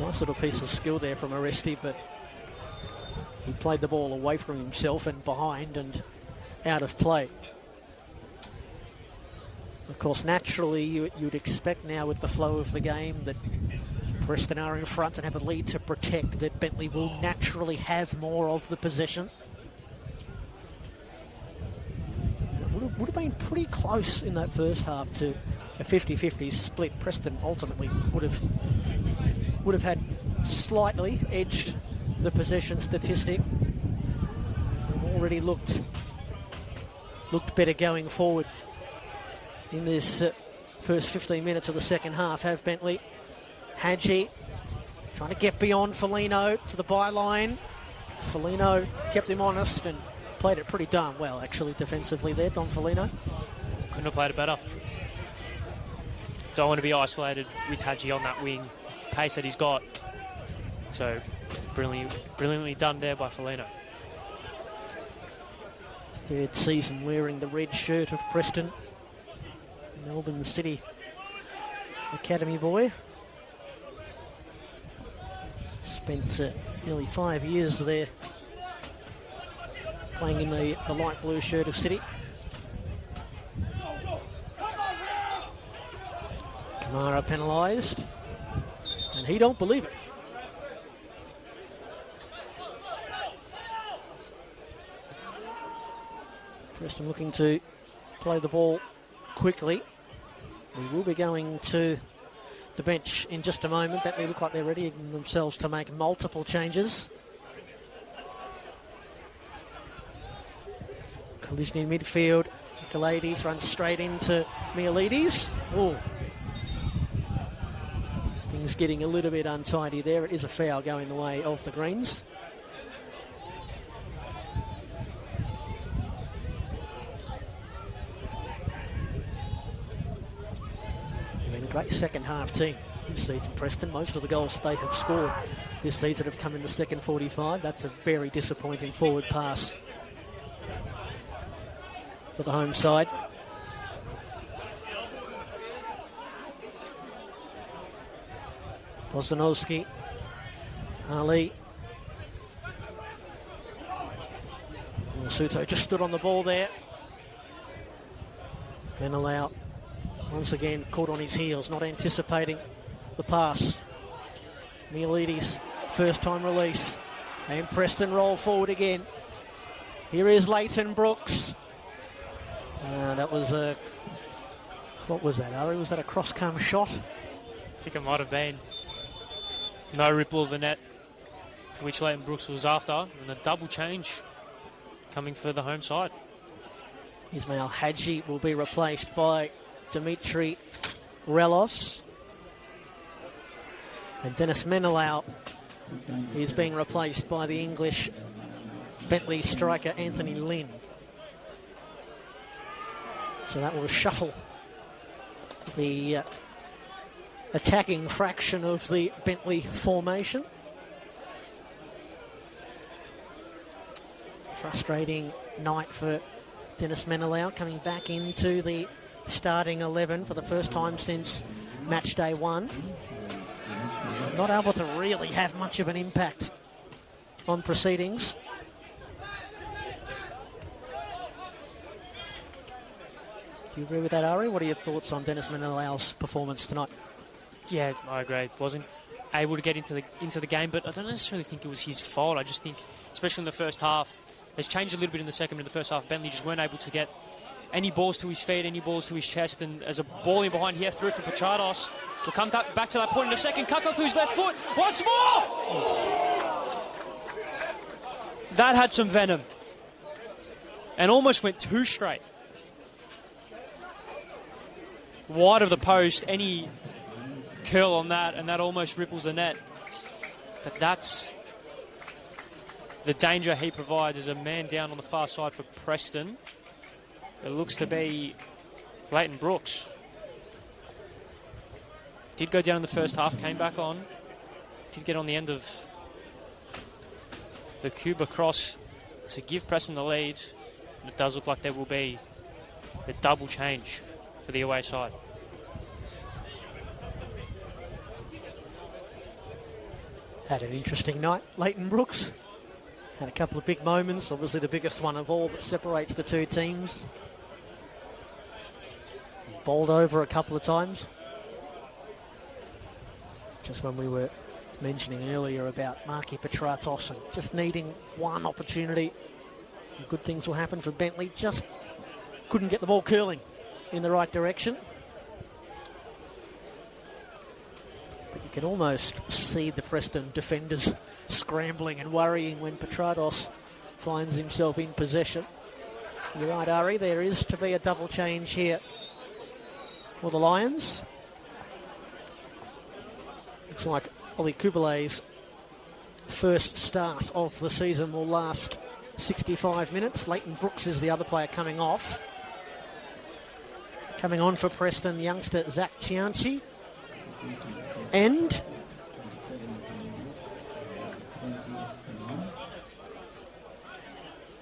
Nice little piece of skill there from Aresti, but he played the ball away from himself and behind and out of play. Of course, naturally, you'd expect now with the flow of the game that Preston are in front and have a lead to protect, that Bentleigh will naturally have more of the possession. It would have been pretty close in that first half to a 50-50 split. Preston ultimately would have had slightly edged the possession statistic. They've already looked better going forward in this first 15 minutes of the second half, have Bentleigh. Hadji trying to get beyond Foligno to the byline. Foligno kept him honest and played it pretty darn well, actually, defensively there, Don Foligno. Couldn't have played it better. Don't want to be isolated with Hadji on that wing. The pace that he's got. So, brilliantly done there by Foligno. Third season wearing the red shirt of Preston. Melbourne City Academy boy. Spent nearly 5 years there playing in the light blue shirt of City. Kamara penalised, and he don't believe it. Preston looking to play the ball quickly. We will be going to the bench in just a moment. Bentleigh look like they're readying themselves to make multiple changes. Collision in midfield. Nicolaides runs straight into Mialides. Oh, things getting a little bit untidy there. It is a foul going the way of the Greens. Great second half team this season, Preston. Most of the goals they have scored this season have come in the second 45. That's a very disappointing forward pass for the home side. Bosdanowski, Ali. Suto just stood on the ball there. Bentleigh once again caught on his heels, not anticipating the pass. Mialides, first time release. And Preston roll forward again. Here is Leighton Brooks. That was a... What was that, Ari? Was that a cross-come shot? I think it might have been. No ripple of the net, to which Leighton Brooks was after. And a double change coming for the home side. Ismail Hadji will be replaced by Dimitri Relos. And Dennis Menelau is being replaced by the English Bentleigh striker Anthony Lynn. So that will shuffle the attacking fraction of the Bentleigh formation. Frustrating night for Dennis Menelau, coming back into the starting 11 for the first time since match day 1. Not able to really have much of an impact on proceedings. Do you agree with that, Ari? What are your thoughts on Dennis Menelau's performance tonight? Yeah, I agree. Wasn't able to get into the game, but I don't necessarily think it was his fault. I just think, especially in the first half, it's changed a little bit in the second. In the first half, Bentleigh just weren't able to get any balls to his feet, any balls to his chest, and as a ball in behind here through for Pachados. We'll come back to that point in a second. Cuts onto his left foot once more. That had some venom, and almost went 2 straight. Wide of the post, any curl on that, and that almost ripples the net. But that's the danger he provides as a man down on the far side for Preston. It looks to be Leighton Brooks. Did go down in the first half, came back on. Did get on the end of the Cuba cross to give Preston the lead. And it does look like there will be a double change for the away side. Had an interesting night. Leighton Brooks had a couple of big moments. Obviously the biggest one of all that separates the two teams. Bowled over a couple of times. Just when we were mentioning earlier about Marky Petratos and just needing one opportunity, good things will happen for Bentleigh. Just couldn't get the ball curling in the right direction. But you can almost see the Preston defenders scrambling and worrying when Petratos finds himself in possession. You're right, Ari, there is to be a double change here for the Lions. Looks like Ollie Kubelay's first start of the season will last 65 minutes. Leighton Brooks is the other player coming off. Coming on for Preston, youngster Zach Chianchi. And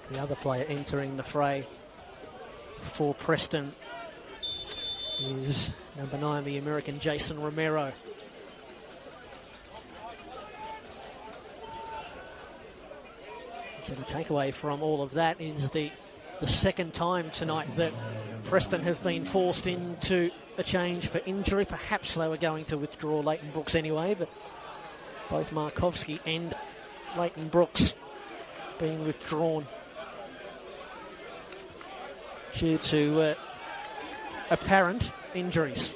the other player entering the fray for Preston is number 9, the American Jason Romero. So the takeaway from all of that is the second time tonight that Preston have been forced into a change for injury. Perhaps they were going to withdraw Leighton Brooks anyway, but both Markovski and Leighton Brooks being withdrawn due to apparent injuries.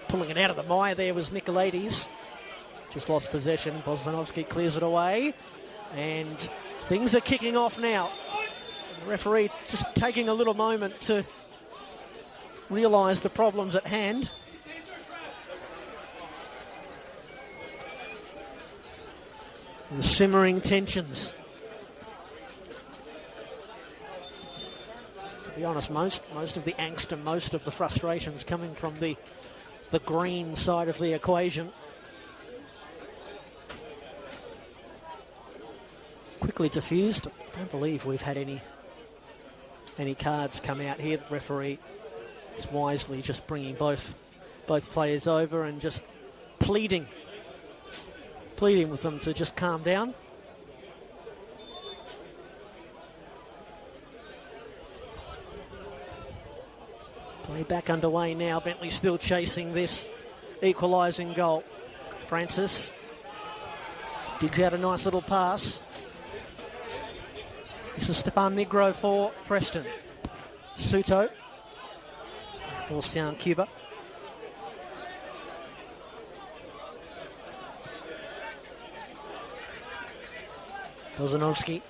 Pulling it out of the mire there was Nicolaides. Just lost possession. Bosdanovsky clears it away. And things are kicking off now. The referee just taking a little moment to realise the problems at hand. The simmering tensions. To be honest, most of the angst and most of the frustrations coming from the green side of the equation. Quickly diffused. I don't believe we've had any cards come out here. The referee is wisely just bringing both players over and just pleading with them to just calm down. Play back underway now. Bentleigh still chasing this equalising goal. Francis digs out a nice little pass. This is Stefan Negro for Preston. Suto for Sound Cuba. Bozanovsky.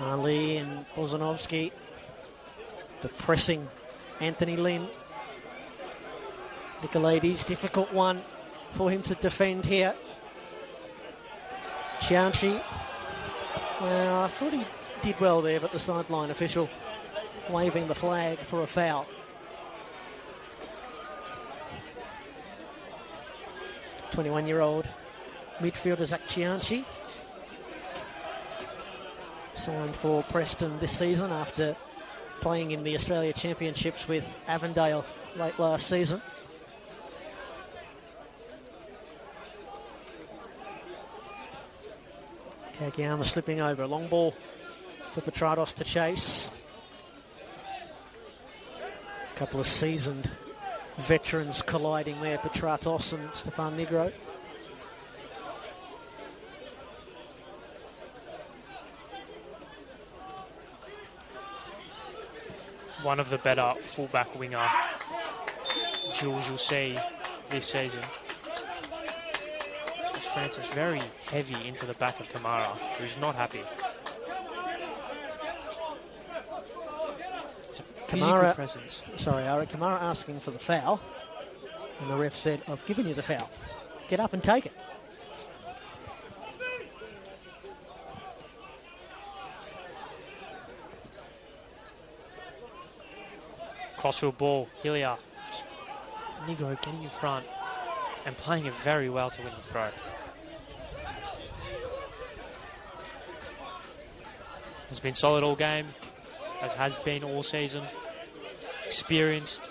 Ali and Bozanovsky. The pressing Anthony Lynn. Nicolaides, difficult one for him to defend here. Chianchi. Well, I thought he did well there, but the sideline official waving the flag for a foul. "21-year-old midfielder Zach Chianchi. Signed for Preston this season after playing in the Australia Championships with Avondale late last season. Kagiyama slipping over. Long ball for Petratos to chase. A couple of seasoned veterans colliding there, Petratos and Stefan Negro. One of the better fullback winger duels you'll see this season. Francis very heavy into the back of Kamara, who's not happy. It's a physical presence. Sorry, Ari, Kamara asking for the foul, and the ref said, "I've given you the foul. Get up and take it." Crossfield ball, Hillier. Just Negro getting in front and playing it very well to win the throw. Has been solid all game, as has been all season. Experienced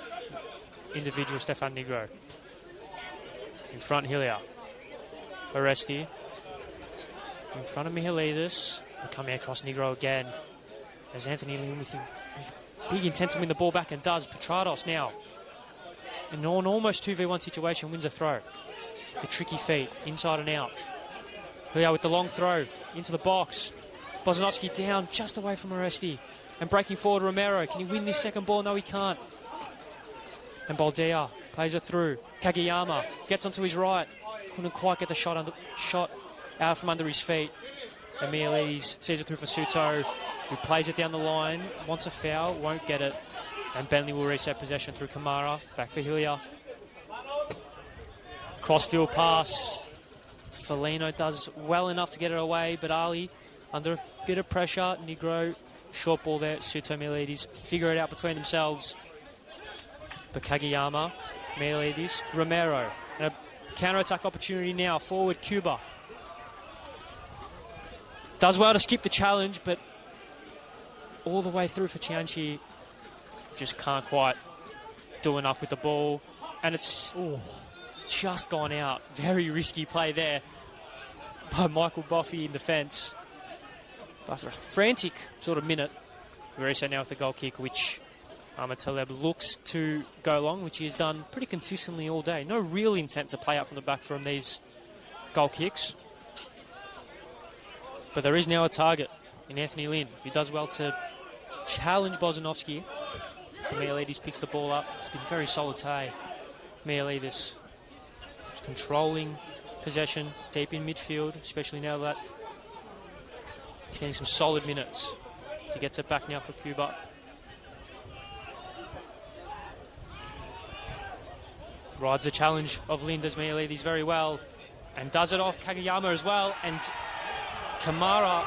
individual Stefan Negro. In front, Hillier. Oresti. In front of Mihalidis. They're coming across Negro again. As Anthony Lynn with big intent to win the ball back and does. Petrados now. In an almost 2v1 situation, wins a throw. The tricky feet, inside and out. Hillier with the long throw into the box. Bozanovsky down just away from Oresti. And breaking forward, Romero. Can he win this second ball? No, he can't. And Baldia plays it through. Kageyama gets onto his right. Couldn't quite get the shot out from under his feet. And Mialides sees it through for Suto, who plays it down the line. Wants a foul, won't get it. And Bentleigh will reset possession through Kamara. Back for Hillier. Crossfield pass. Felino does well enough to get it away, but Ali under a bit of pressure. Negro, short ball there. Suto, Mialides figure it out between themselves. But Kageyama, Mialides, Romero. And a counter-attack opportunity now. Forward, Cuba. Does well to skip the challenge, but all the way through for Cianci. Just can't quite do enough with the ball. And it's just gone out. Very risky play there by Michael Boffey in defence. After a frantic sort of minute, we're reset now with the goal kick, which Ahmed Taleb looks to go long, which he has done pretty consistently all day. No real intent to play out from the back from these goal kicks. But there is now a target in Anthony Lynn, who does well to challenge Bozanovsky. Mialides picks the ball up. It's been very solid today. Mialides just controlling possession deep in midfield, especially now that he's getting some solid minutes. He gets it back now for Cuba. Rides the challenge of Lynn, does Mialides very well, and does it off Kageyama as well. And Kamara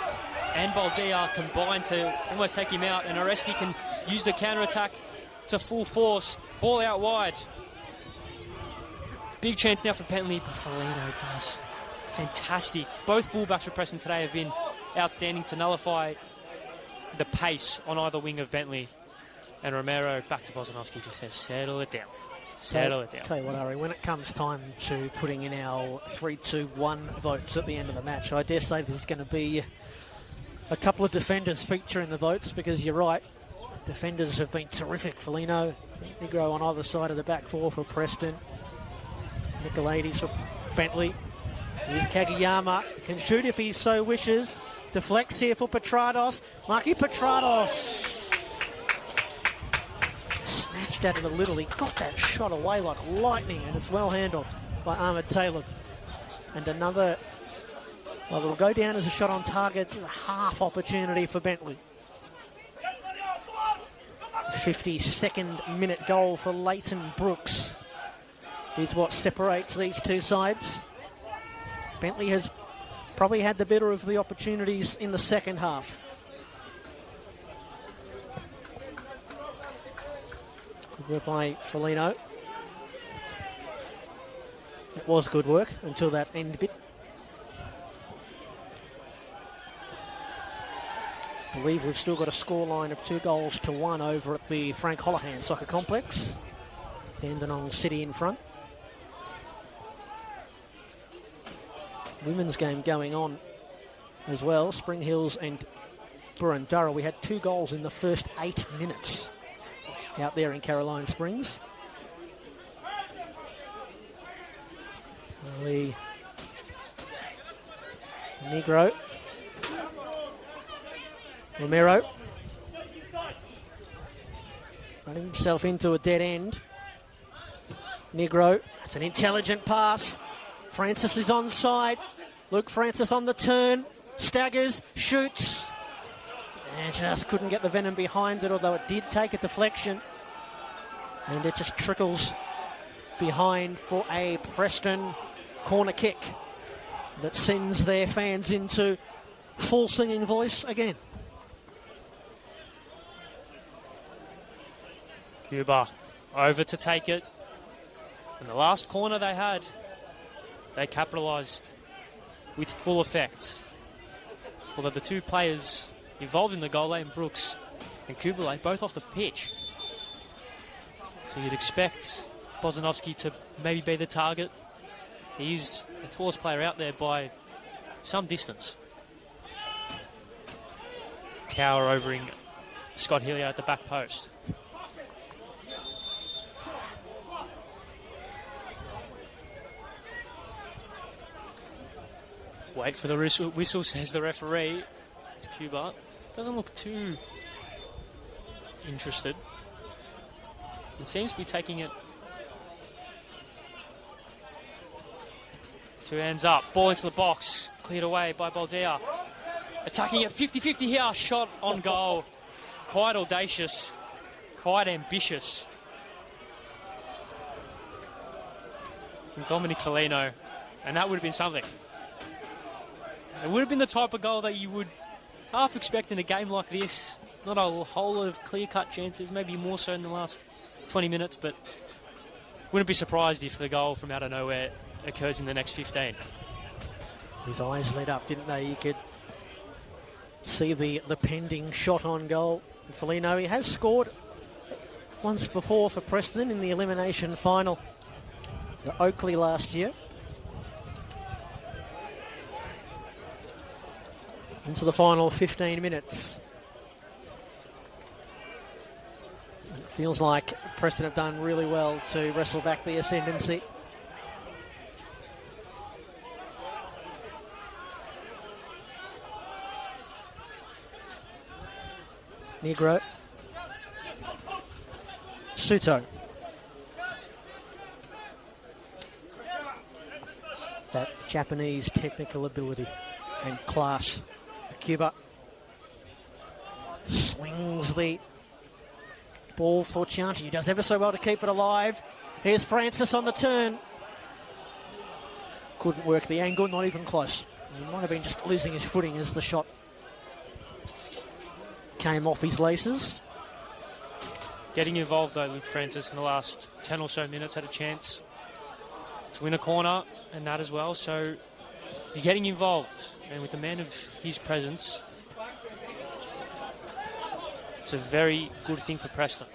and Baldia combine to almost take him out, and Oresti can use the counter-attack to full force. Ball out wide. Big chance now for Bentleigh, but Felino does fantastic. Both fullbacks for Preston today have been outstanding to nullify the pace on either wing of Bentleigh. And Romero back to Bozanovsky, just says, settle it down. Settle it down. Tell you what, Ari, when it comes time to putting in our 3-2-1 votes at the end of the match, I dare say there's going to be a couple of defenders feature in the votes, because you're right, defenders have been terrific. Felino, Negro on either side of the back four for Preston. Nicolaides for Bentleigh. Here's Kageyama, can shoot if he so wishes. Deflects here for Petrados. Marky Petrados. Snatched at it a little. He got that shot away like lightning, and it's well handled by Ahmed Taleb. And another, well, it'll go down as a shot on target, a half opportunity for Bentleigh. 52nd minute goal for Leighton Brooks is what separates these two sides. Bentleigh has probably had the better of the opportunities in the second half. Good work by Felino. It was good work until that end bit. I believe we've still got a scoreline of 2-1 over at the Frank Holohan Soccer Complex. Dandenong City in front. Women's game going on as well. Spring Hills and Burundurra. We had 2 goals in the first 8 minutes out there in Caroline Springs. Ali Negro. Romero. Running himself into a dead end. Negro. That's an intelligent pass. Francis is onside. Luke Francis on the turn. Staggers. Shoots. And just couldn't get the venom behind it, although it did take a deflection. And it just trickles behind for a Preston corner kick that sends their fans into full singing voice again. Cuba over to take it. And the last corner they had, they capitalised with full effect. Although the two players involved in the goal, Leighton Brooks and Kubalay, both off the pitch. So you'd expect Bozanovsky to maybe be the target. He's the tallest player out there by some distance. Tower overing Scott Hillier at the back post. Wait for the whistle, says the referee. It's Cuba. Doesn't look too interested. He seems to be taking it. 2 hands up. Ball into the box. Cleared away by Baldia. Attacking it 50-50 here. Shot on goal. Quite audacious. Quite ambitious. From Dominic Foligno. And that would have been something. It would have been the type of goal that you would half expect in a game like this. Not a whole lot of clear-cut chances, maybe more so in the last 20 minutes, but wouldn't be surprised if the goal from out of nowhere occurs in the next 15. His eyes lit up, didn't they? You could see the pending shot on goal. And Foligno, he has scored once before for Preston in the elimination final at Oakley last year. Into the final 15 minutes. It feels like Preston have done really well to wrestle back the ascendancy. Negro. Suto. That Japanese technical ability and class. Cuba swings the ball for Chianti. He does ever so well to keep it alive. Here's Francis on the turn. Couldn't work the angle, not even close. He might have been just losing his footing as the shot came off his laces. Getting involved though, Luke Francis in the last 10 or so minutes had a chance to win a corner and that as well. So he's getting involved, and with the man of his presence, it's a very good thing for Preston.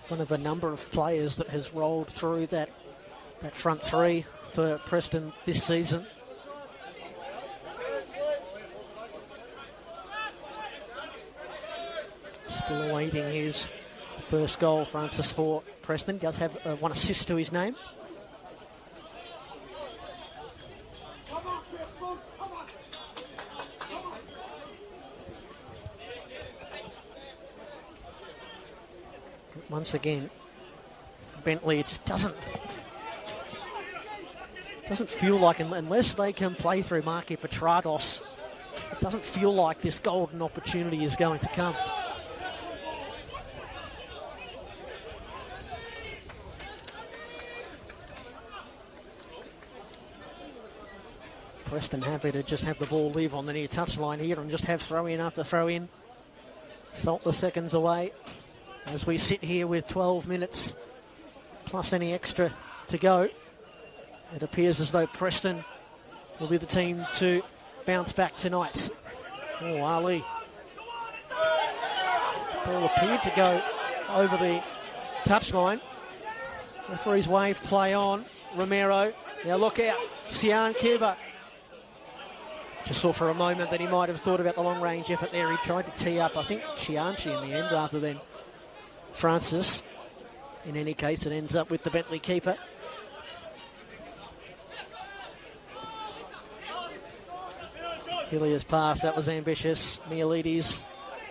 One of a number of players that has rolled through that front three for Preston this season. Still awaiting his first goal, Francis, for Preston. Does have one assist to his name. Once again, Bentleigh, it just doesn't feel like, unless they can play through Marky Petrados, it doesn't feel like this golden opportunity is going to come. Preston happy to just have the ball live on the near touchline here and just have throw in after throw in. Salt the seconds away as we sit here with 12 minutes plus any extra to go. It appears as though Preston will be the team to bounce back tonight. Oh, Ali. Ball appeared to go over the touchline. Referee's wave play on. Romero. Now look out. Sian Kiba. Just saw for a moment that he might have thought about the long-range effort there. He tried to tee up, I think, Chianchi in the end rather than Francis. In any case, it ends up with the Bentleigh keeper. Hillier's pass, that was ambitious. Mialides,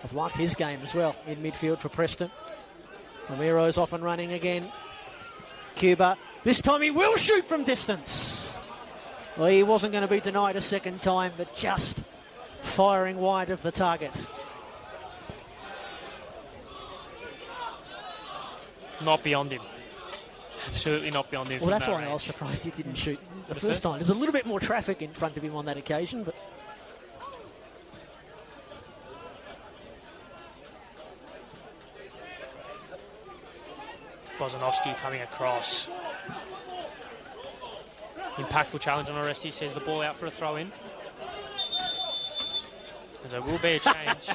I've liked his game as well in midfield for Preston. Romero's off and running again. Cuba, this time he will shoot from distance. Well, he wasn't going to be denied a second time, but just firing wide of the target. Not beyond him. Absolutely not beyond him. Well, that's why I was surprised he didn't shoot the first time. There's a little bit more traffic in front of him on that occasion, but... Bozanovsky coming across. Impactful challenge on Oresti, says the ball out for a throw-in. There will be a change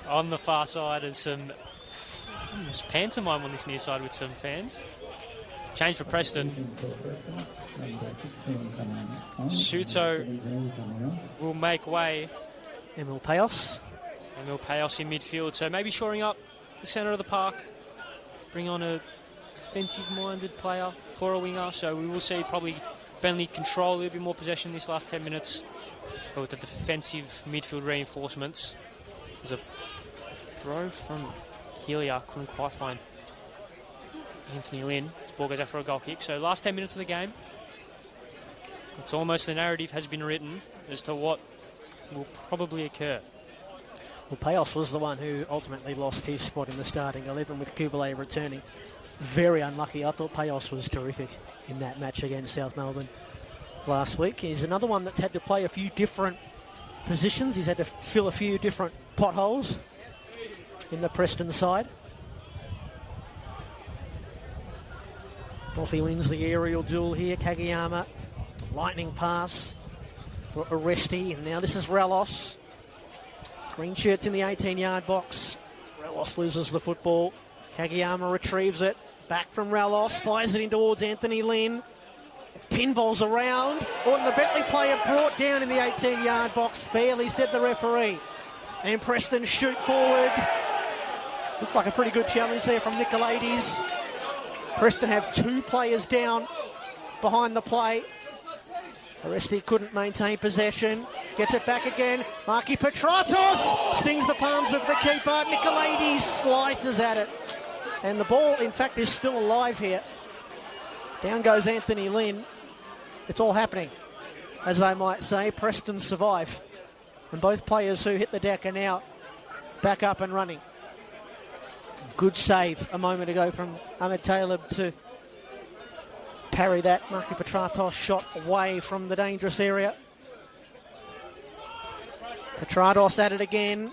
on the far side as some pantomime on this near side with some fans. Change for Preston. Suto will make way. Emil Payos. Emil Payos in midfield. So maybe shoring up the centre of the park. Bring on a defensive-minded player for a winger. So we will see probably Bentleigh control a little bit more possession this last 10 minutes. But with the defensive midfield reinforcements. There's a throw from Healy. Couldn't quite find Anthony Lynn. This ball goes out for a goal kick. So last 10 minutes of the game. It's almost the narrative has been written as to what will probably occur. Well, Payos was the one who ultimately lost his spot in the starting 11 with Kubalay returning. Very unlucky. I thought Payos was terrific in that match against South Melbourne last week. He's another one that's had to play a few different positions. He's had to fill a few different potholes in the Preston side. Boffey wins the aerial duel here. Kagiyama, lightning pass for Aresti. And now this is Relos. Green shirts in the 18-yard box. Relos loses the football. Kagiyama retrieves it. Back from Relos. Fires it in towards Anthony Lynn. Pinballs around. Orton, the Bentleigh player, brought down in the 18-yard box. Fairly, said the referee. And Preston shoot forward. Looks like a pretty good challenge there from Nicolaides. Preston have 2 players down behind the play. Aresti couldn't maintain possession. Gets it back again. Marky Petratos stings the palms of the keeper. Nicolaides slices at it. And the ball, in fact, is still alive here. Down goes Anthony Lynn. It's all happening, as they might say. Preston survive. And both players who hit the deck are now back up and running. Good save a moment ago from Ahmed Taleb to parry that. Marky Petratos shot away from the dangerous area. Petratos at it again.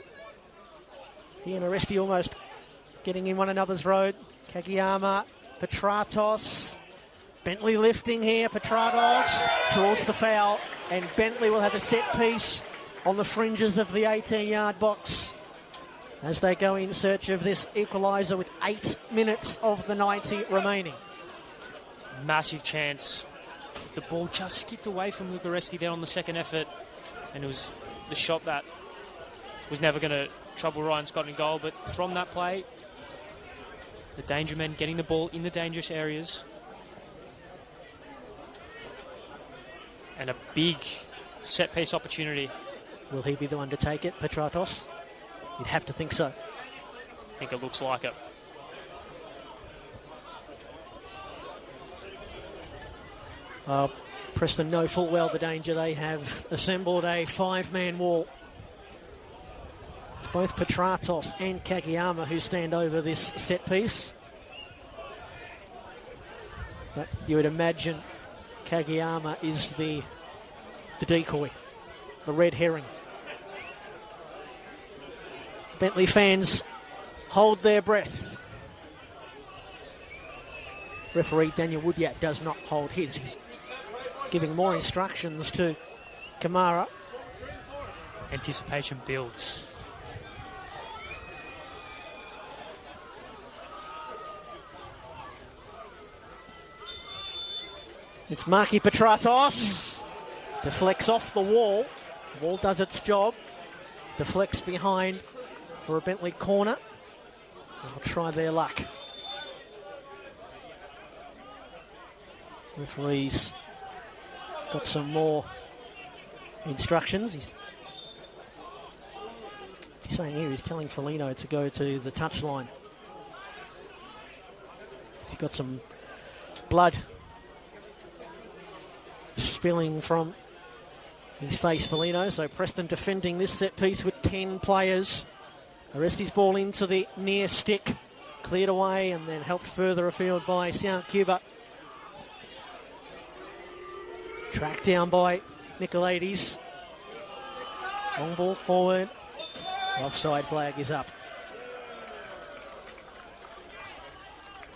He and Aresti almost getting in one another's road. Kagiyama, Petratos. Bentleigh lifting here. Petratos draws the foul, and Bentleigh will have a set piece on the fringes of the 18-yard box as they go in search of this equaliser with 8 minutes of the 90 remaining. Massive chance. The ball just skipped away from Luke Aresti there on the second effort, and it was the shot that was never going to trouble Ryan Scott in goal. But from that play, the danger men getting the ball in the dangerous areas, and a big set piece opportunity. Will he be the one to take it, Petratos? You'd have to think so. I think it looks like it. Preston know full well the danger. They have assembled a 5-man wall. It's both Petratos and Kagiyama who stand over this set piece. But you would imagine Kagiyama is the decoy, the red herring. Bentleigh fans hold their breath. Referee Daniel Woodyat does not hold his. He's giving more instructions to Kamara. Anticipation builds. It's Marky Petratos. Deflects off the wall. The wall does its job. Deflects behind for a Bentleigh corner. They'll try their luck. Referee's got some more instructions. He's saying here he's telling Foligno to go to the touchline. He's got some blood spilling from his face, Foligno. So Preston defending this set piece with 10 players. Aresti's ball into the near stick, cleared away and then helped further afield by St. Cuba. Tracked down by Nicolaides. Long ball forward. Offside flag is up.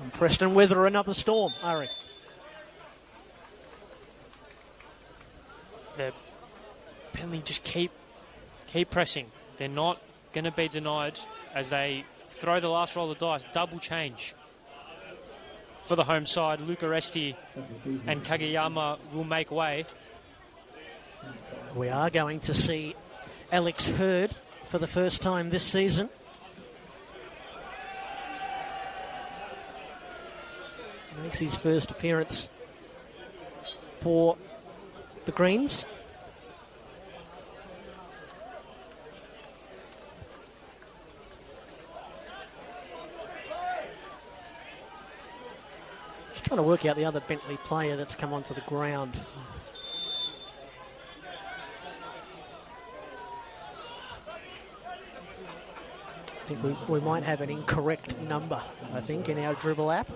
And Preston weather another storm, Ari. The Bentleigh just keep pressing. They're not going to be denied as they throw the last roll of dice. Double change. for the home side. Luca Resti and Kageyama will make way. We are going to see Alex Hurd for the first time this season. Makes his first appearance for the Greens. Just trying to work out the other Bentleigh player that's come onto the ground. I think we might have an incorrect number, I think, in our dribble app.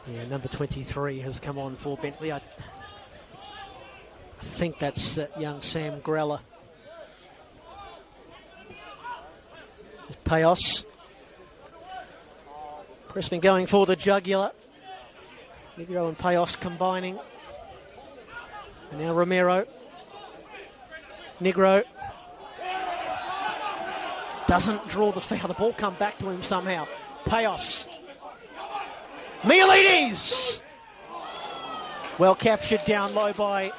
Yeah, number 23 has come on for Bentleigh. I think that's young Sam Greller. Payos. Preston going for the jugular. Negro and Payos combining. And now Romero. Negro doesn't draw the foul. The ball come back to him somehow. Payos. Mielides! Well captured down low by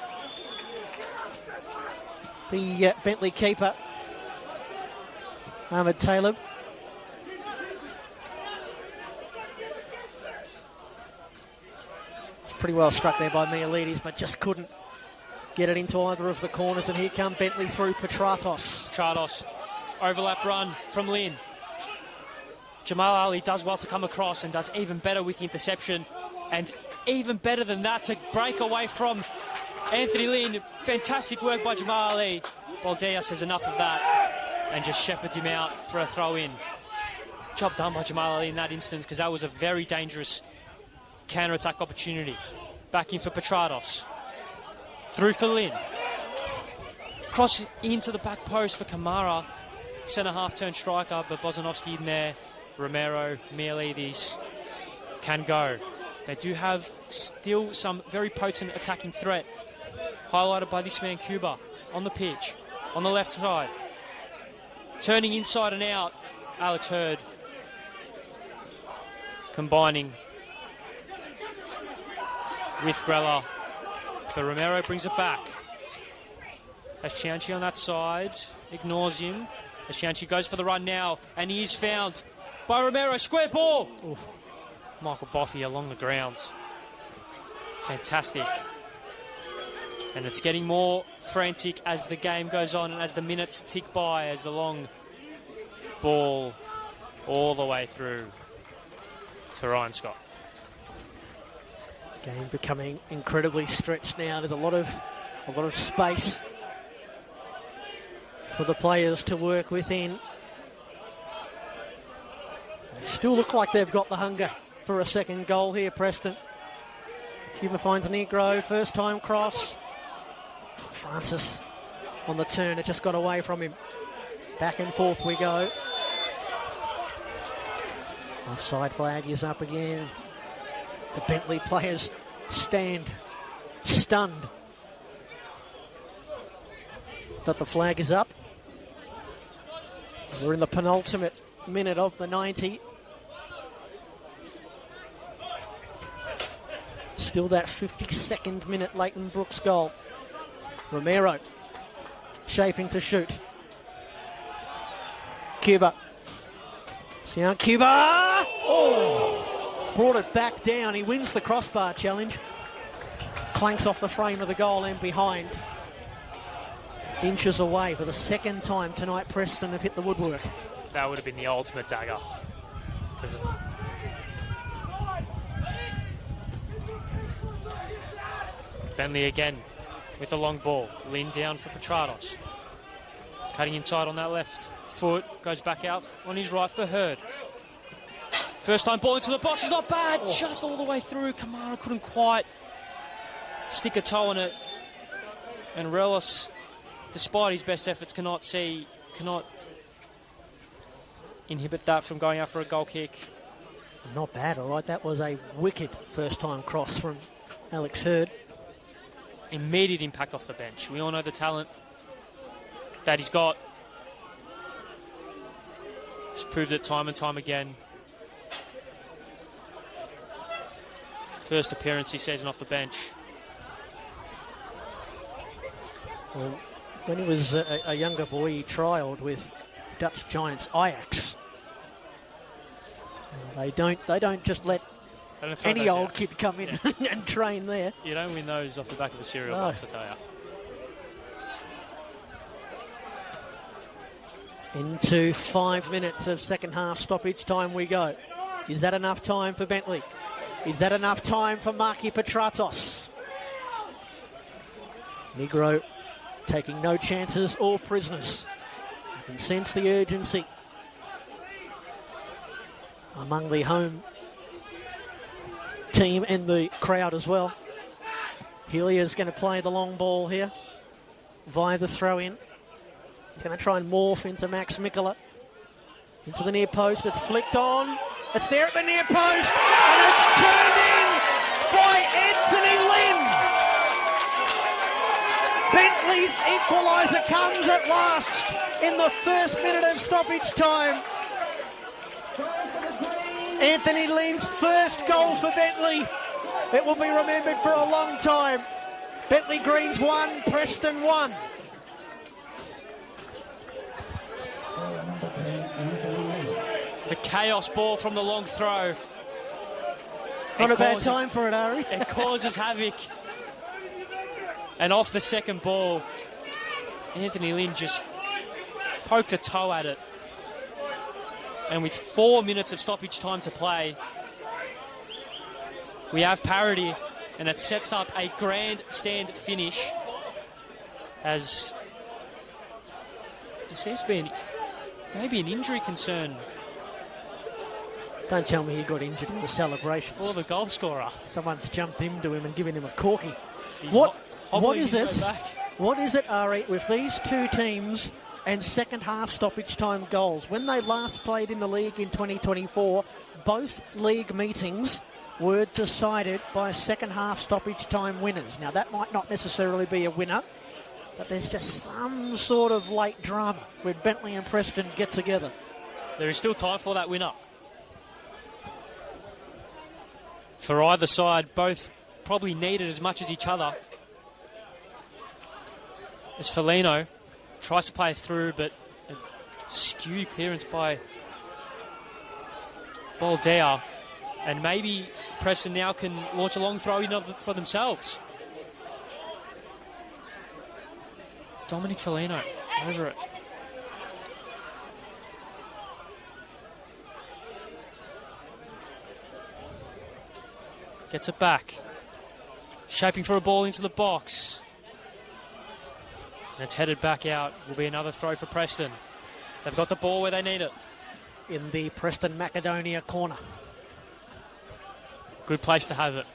the Bentleigh keeper, Ahmed Taleb. It's pretty well struck there by Mielides, but just couldn't get it into either of the corners. And here come Bentleigh through Petratos. Petratos, overlap run from Lynn. Jamal Ali does well to come across and does even better with the interception. And even better than that to break away from Anthony Lynn. Fantastic work by Jamal Ali. Baldeas says enough of that and just shepherds him out for a throw-in. Job done by Jamal Ali in that instance, because that was a very dangerous counter-attack opportunity. Back in for Petratos. Through for Lynn. Cross into the back post for Kamara. Centre half-turn striker, but Bozanovsky in there. Romero, Mielides can go. They do have still some very potent attacking threat, highlighted by this man Cuba on the pitch, on the left side. Turning inside and out, Alex Hurd combining with Grella. But Romero brings it back. As Chianchi on that side, ignores him. As Chianchi goes for the run now, and he is found by Romero. Square ball. Oof. Michael Boffey along the grounds. Fantastic. And it's getting more frantic as the game goes on and as the minutes tick by, as the long ball all the way through to Ryan Scott. Game becoming incredibly stretched now. There's a lot of space for the players to work within. They still look like they've got the hunger for a second goal here, Preston. Cuba finds Negro, first time cross. Francis on the turn, it just got away from him. Back and forth we go. Offside flag is up again. The Bentleigh players stand stunned that the flag is up. We're in the penultimate minute of the 90. Still that 52nd minute Leighton Brooks goal. Romero shaping to shoot. Cuba. Cuba! Oh! Brought it back down. He wins the crossbar challenge. Clanks off the frame of the goal and behind. Inches away for the second time tonight. Preston have hit the woodwork. That would have been the ultimate dagger. Bentleigh again with the long ball. Lynn down for Petratos. Cutting inside on that left foot. Goes back out on his right for Hurd. First time ball into the box is not bad. Oh. Just all the way through. Kamara couldn't quite stick a toe on it. And Relis, despite his best efforts, cannot inhibit that from going out for a goal kick. Not bad, all right. That was a wicked first time cross from Alex Hurd. immediate impact off the bench. We all know the talent that he's got. He's proved it time and time again. First appearance this season off the bench. Well, when he was a younger boy, he trialled with Dutch giants Ajax. They don't just let any old kid come in and train there. You don't win those off the back of a cereal box, I tell you. Into 5 minutes of second half stoppage time we go. Is that enough time for Bentleigh? Is that enough time for Marky Petratos? Negro taking no chances or prisoners. You can sense the urgency among the home team and the crowd as well. Helia's going to play the long ball here via the throw-in. He's going to try and morph into Max Mikola. Into the near post. It's flicked on. It's there at the near post. And it's turned in by Anthony Lynn. Bentley's equaliser comes at last in the first minute of stoppage time. Anthony Lynn's first goal for Bentleigh. It will be remembered for a long time. Bentleigh Greens 1, Preston 1. The chaos ball from the long throw. Not a bad time for it, Ari. It causes havoc. And off the second ball, Anthony Lynn just poked a toe at it. And with 4 minutes of stoppage time to play, we have parity, and it sets up a grandstand finish as there seems to be maybe an injury concern. Don't tell me he got injured in the celebration. For the goal scorer. Someone's jumped into him and given him a corky. He's What hobbling is his it? way back. What is it, Ari, with these two teams and second half stoppage time goals? When they last played in the league in 2024, both league meetings were decided by second half stoppage time winners. Now, that might not necessarily be a winner, but there's just some sort of late drama when Bentleigh and Preston get together. There is still time for that winner. For either side, both probably need it as much as each other. As Felino tries to play through, but a skewed clearance by Baldea. And maybe Preston now can launch a long throw in for themselves. Dominic Felino over it. Gets it back. Shaping for a ball into the box. And it's headed back out. Will be another throw for Preston. They've got the ball where they need it. In the Preston Macedonia corner. Good place to have it.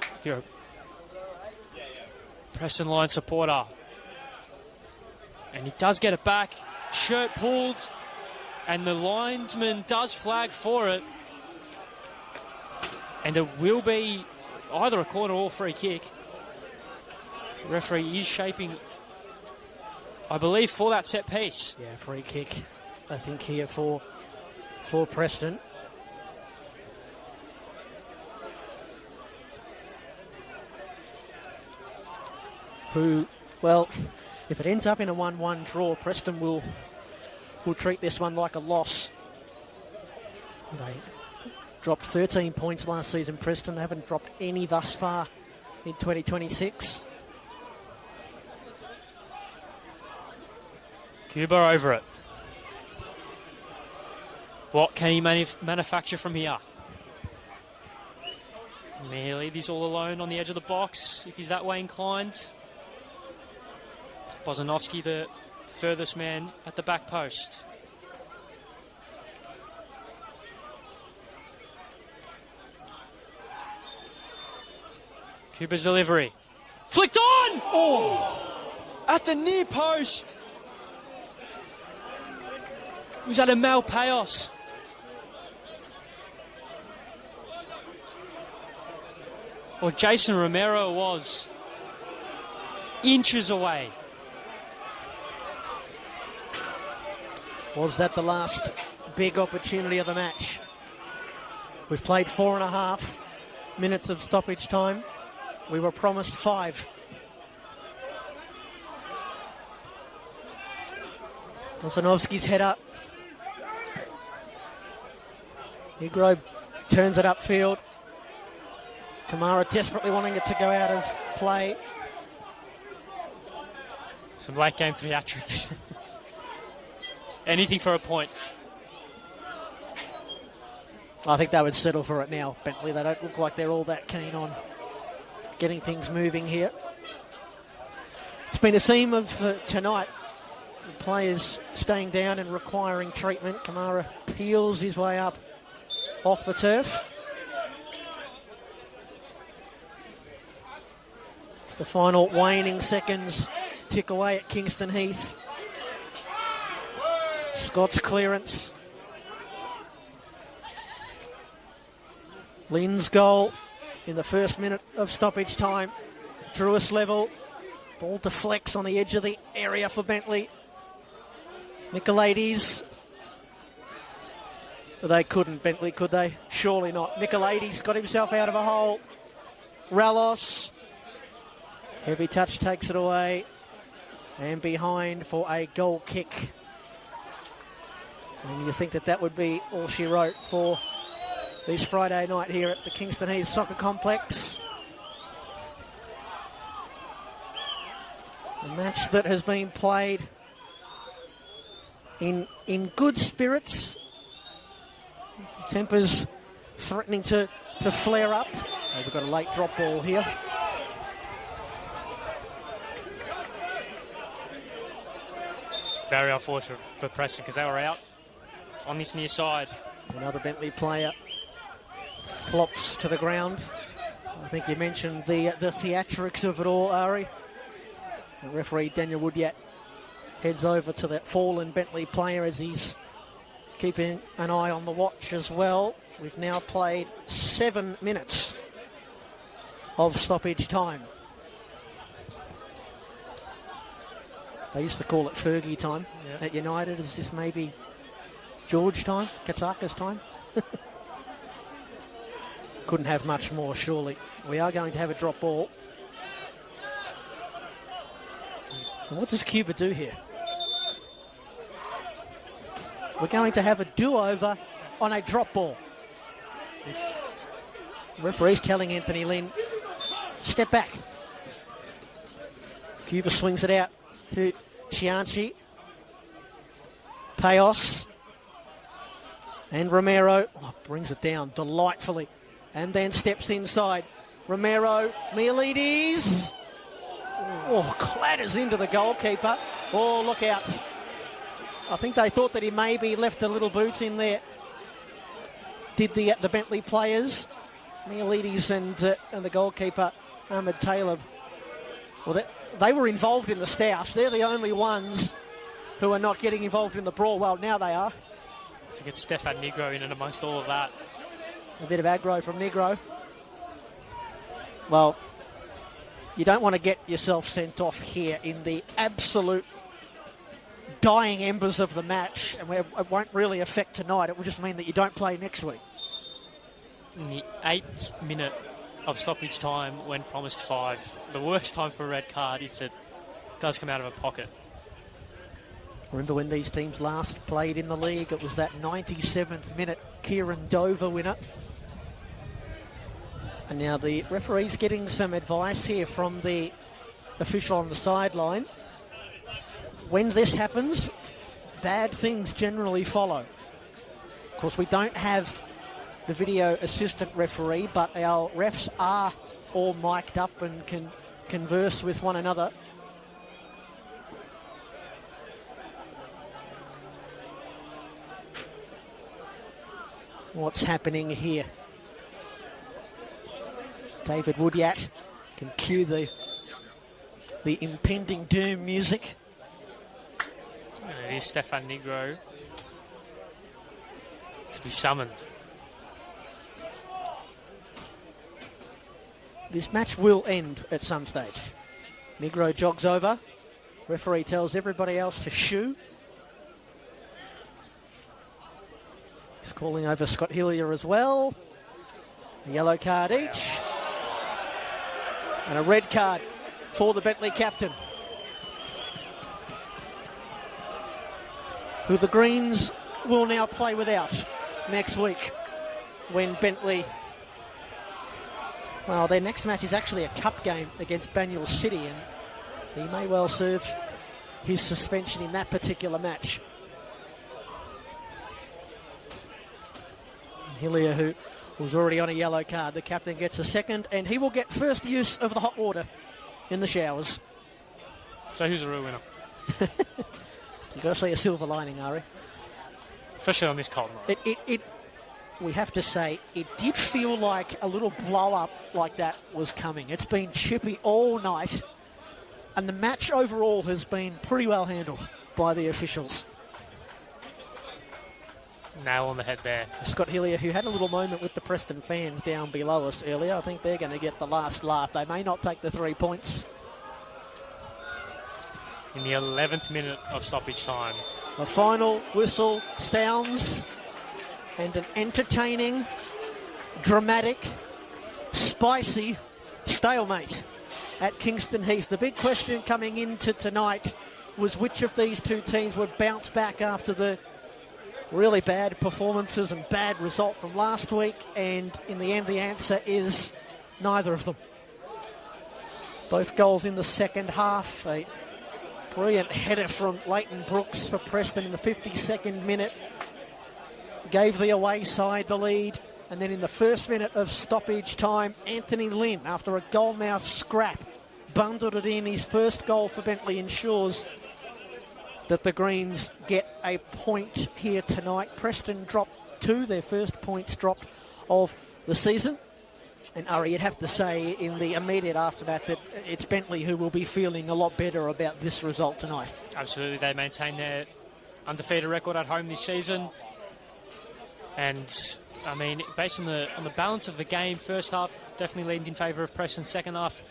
If you're a Preston line supporter. And he does get it back. Shirt pulled. And the linesman does flag for it. And there will be either a corner or free kick. The referee is shaping, I believe, for that set piece. Yeah, free kick, I think, here for Preston. Who, well, if it ends up in a 1-1 draw, Preston will treat this one like a loss. They dropped 13 points last season, Preston. They haven't dropped any thus far in 2026. Cuba over it. What can he manufacture from here? May leave this all alone on the edge of the box if he's that way inclined. Bozanovsky, the furthest man at the back post. Cuba's delivery. Flicked on! Oh! At the near post. Was that a Well, Jason Romero was inches away. Was that the last big opportunity of the match? We've played 4.5 minutes of stoppage time. We were promised 5. Osanovsky's header. Negro turns it upfield. Kamara desperately wanting it to go out of play. Some late game theatrics. Anything for a point. I think they would settle for it now, Bentleigh. They don't look like they're all that keen on getting things moving here. It's been a theme of tonight. The players staying down and requiring treatment. Kamara peels his way up off the turf. It's the final waning seconds tick away at Kingston Heath. Scott's clearance. Lynn's goal in the first minute of stoppage time. Druis level. Ball deflects on the edge of the area for Bentleigh. Nicolaides. They couldn't, Bentleigh, could they? Surely not. Nicolaides got himself out of a hole. Rallos. Heavy touch takes it away. And behind for a goal kick. And you think that that would be all she wrote for this Friday night here at the Kingston Heath Soccer Complex. A match that has been played in good spirits. Tempers threatening to flare up. Oh, we've got a late drop ball here. Very unfortunate for Preston because they were out on this near side. Another Bentleigh player flops to the ground. I think you mentioned the theatrics of it all, Ari. The referee Daniel Woodyat heads over to that fallen Bentleigh player as he's keeping an eye on the watch as well. We've now played 7 minutes of stoppage time. They used to call it Fergie time at United. Is this maybe George time? Katsaka's time? Couldn't have much more, surely. We are going to have a drop ball. And what does Cuba do here? We're going to have a do-over on a drop ball. The referee's telling Anthony Lynn, step back. Cuba swings it out to Chianchi. Payos. And Romero brings it down delightfully. And then steps inside. Romero, Mialides. Oh, clatters into the goalkeeper. Oh, look out. I think they thought that he maybe left a little boot in there. Did the Bentleigh players. Mialides and the goalkeeper, Ahmed Taylor. Well, they were involved in the stoush. They're the only ones who are not getting involved in the brawl. Well, now they are. I think it's Stefan Negro in and amongst all of that. A bit of aggro from Negro. Well, you don't want to get yourself sent off here in the absolute dying embers of the match, and it won't really affect tonight. It will just mean that you don't play next week. In the 8th minute of stoppage time when promised 5, the worst time for a red card if it does come out of a pocket. Remember when these teams last played in the league? It was that 97th minute Kieran Dover winner. And now the referee's getting some advice here from the official on the sideline. When this happens, bad things generally follow. Of course, we don't have the video assistant referee, but our refs are all mic'd up and can converse with one another. What's happening here? David Woodyat can cue the impending doom music. And it is Stefan Negro to be summoned. this match will end at some stage. Negro jogs over. Referee tells everybody else to shoo. He's calling over Scott Hillier as well. A yellow card each. And a red card for the Bentleigh captain, who the Greens will now play without next week when Bentleigh... Well, their next match is actually a cup game against Banyule City, and he may well serve his suspension in that particular match. Hillier, who was already on a yellow card, the captain gets a second, and he will get first use of the hot water in the showers. So who's the real winner? You've got to see a silver lining, Ari. Especially on this cold night. We have to say, it did feel like a little blow-up like that was coming. It's been chippy all night, and the match overall has been pretty well handled by the officials. Nail on the head there. Scott Hillier, who had a little moment with the Preston fans down below us earlier, I think they're going to get the last laugh. They may not take the 3 points. In the 11th minute of stoppage time. The final whistle sounds, and an entertaining, dramatic, spicy stalemate at Kingston Heath. The big question coming into tonight was which of these two teams would bounce back after the really bad performances and bad result from last week, and in the end the answer is neither of them. Both goals in the second half. A brilliant header from Leighton Brooks for Preston in the 52nd minute gave the away side the lead, and then in the first minute of stoppage time, Anthony Lynn, after a goalmouth scrap, bundled it in. His first goal for Bentleigh ensures that the Greens get a point here tonight. Preston dropped 2, their first points dropped of the season. And Ari, you'd have to say in the immediate aftermath that it's Bentleigh who will be feeling a lot better about this result tonight. Absolutely, they maintain their undefeated record at home this season. And, I mean, based on the balance of the game, first half definitely leaned in favour of Preston. Second half,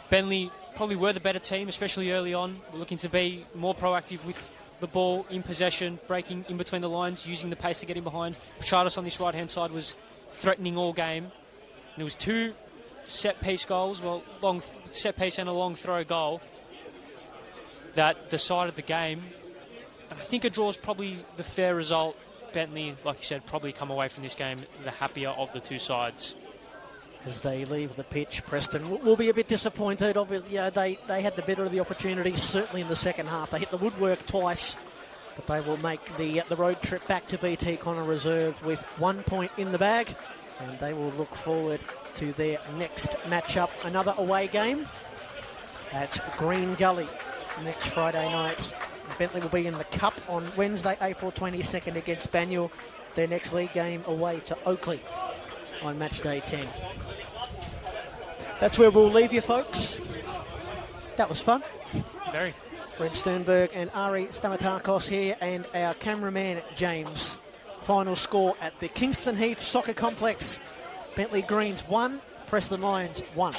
Bentleigh probably were the better team, especially early on. We're looking to be more proactive with the ball in possession, breaking in between the lines, using the pace to get in behind. Pachardis on this right-hand side was threatening all game. And it was 2 set-piece goals, well, long set-piece and a long throw goal that decided the game. And I think a draw is probably the fair result. Bentleigh, like you said, probably come away from this game the happier of the two sides. As they leave the pitch, Preston will be a bit disappointed. Obviously, they had the better of the opportunities, certainly in the second half. They hit the woodwork twice, but they will make the road trip back to BT Connor Reserve with 1 point in the bag, and they will look forward to their next matchup, another away game at Green Gully next Friday night. Bentleigh will be in the Cup on Wednesday, April 22nd against Banyule. Their next league game away to Oakley on match day 10. That's where we'll leave you, folks. That was fun. Very. Brent Sternberg and Ari Stamatakos here, and our cameraman James. Final score at the Kingston Heath Soccer Complex. Bentleigh Greens 1, Preston Lions 1.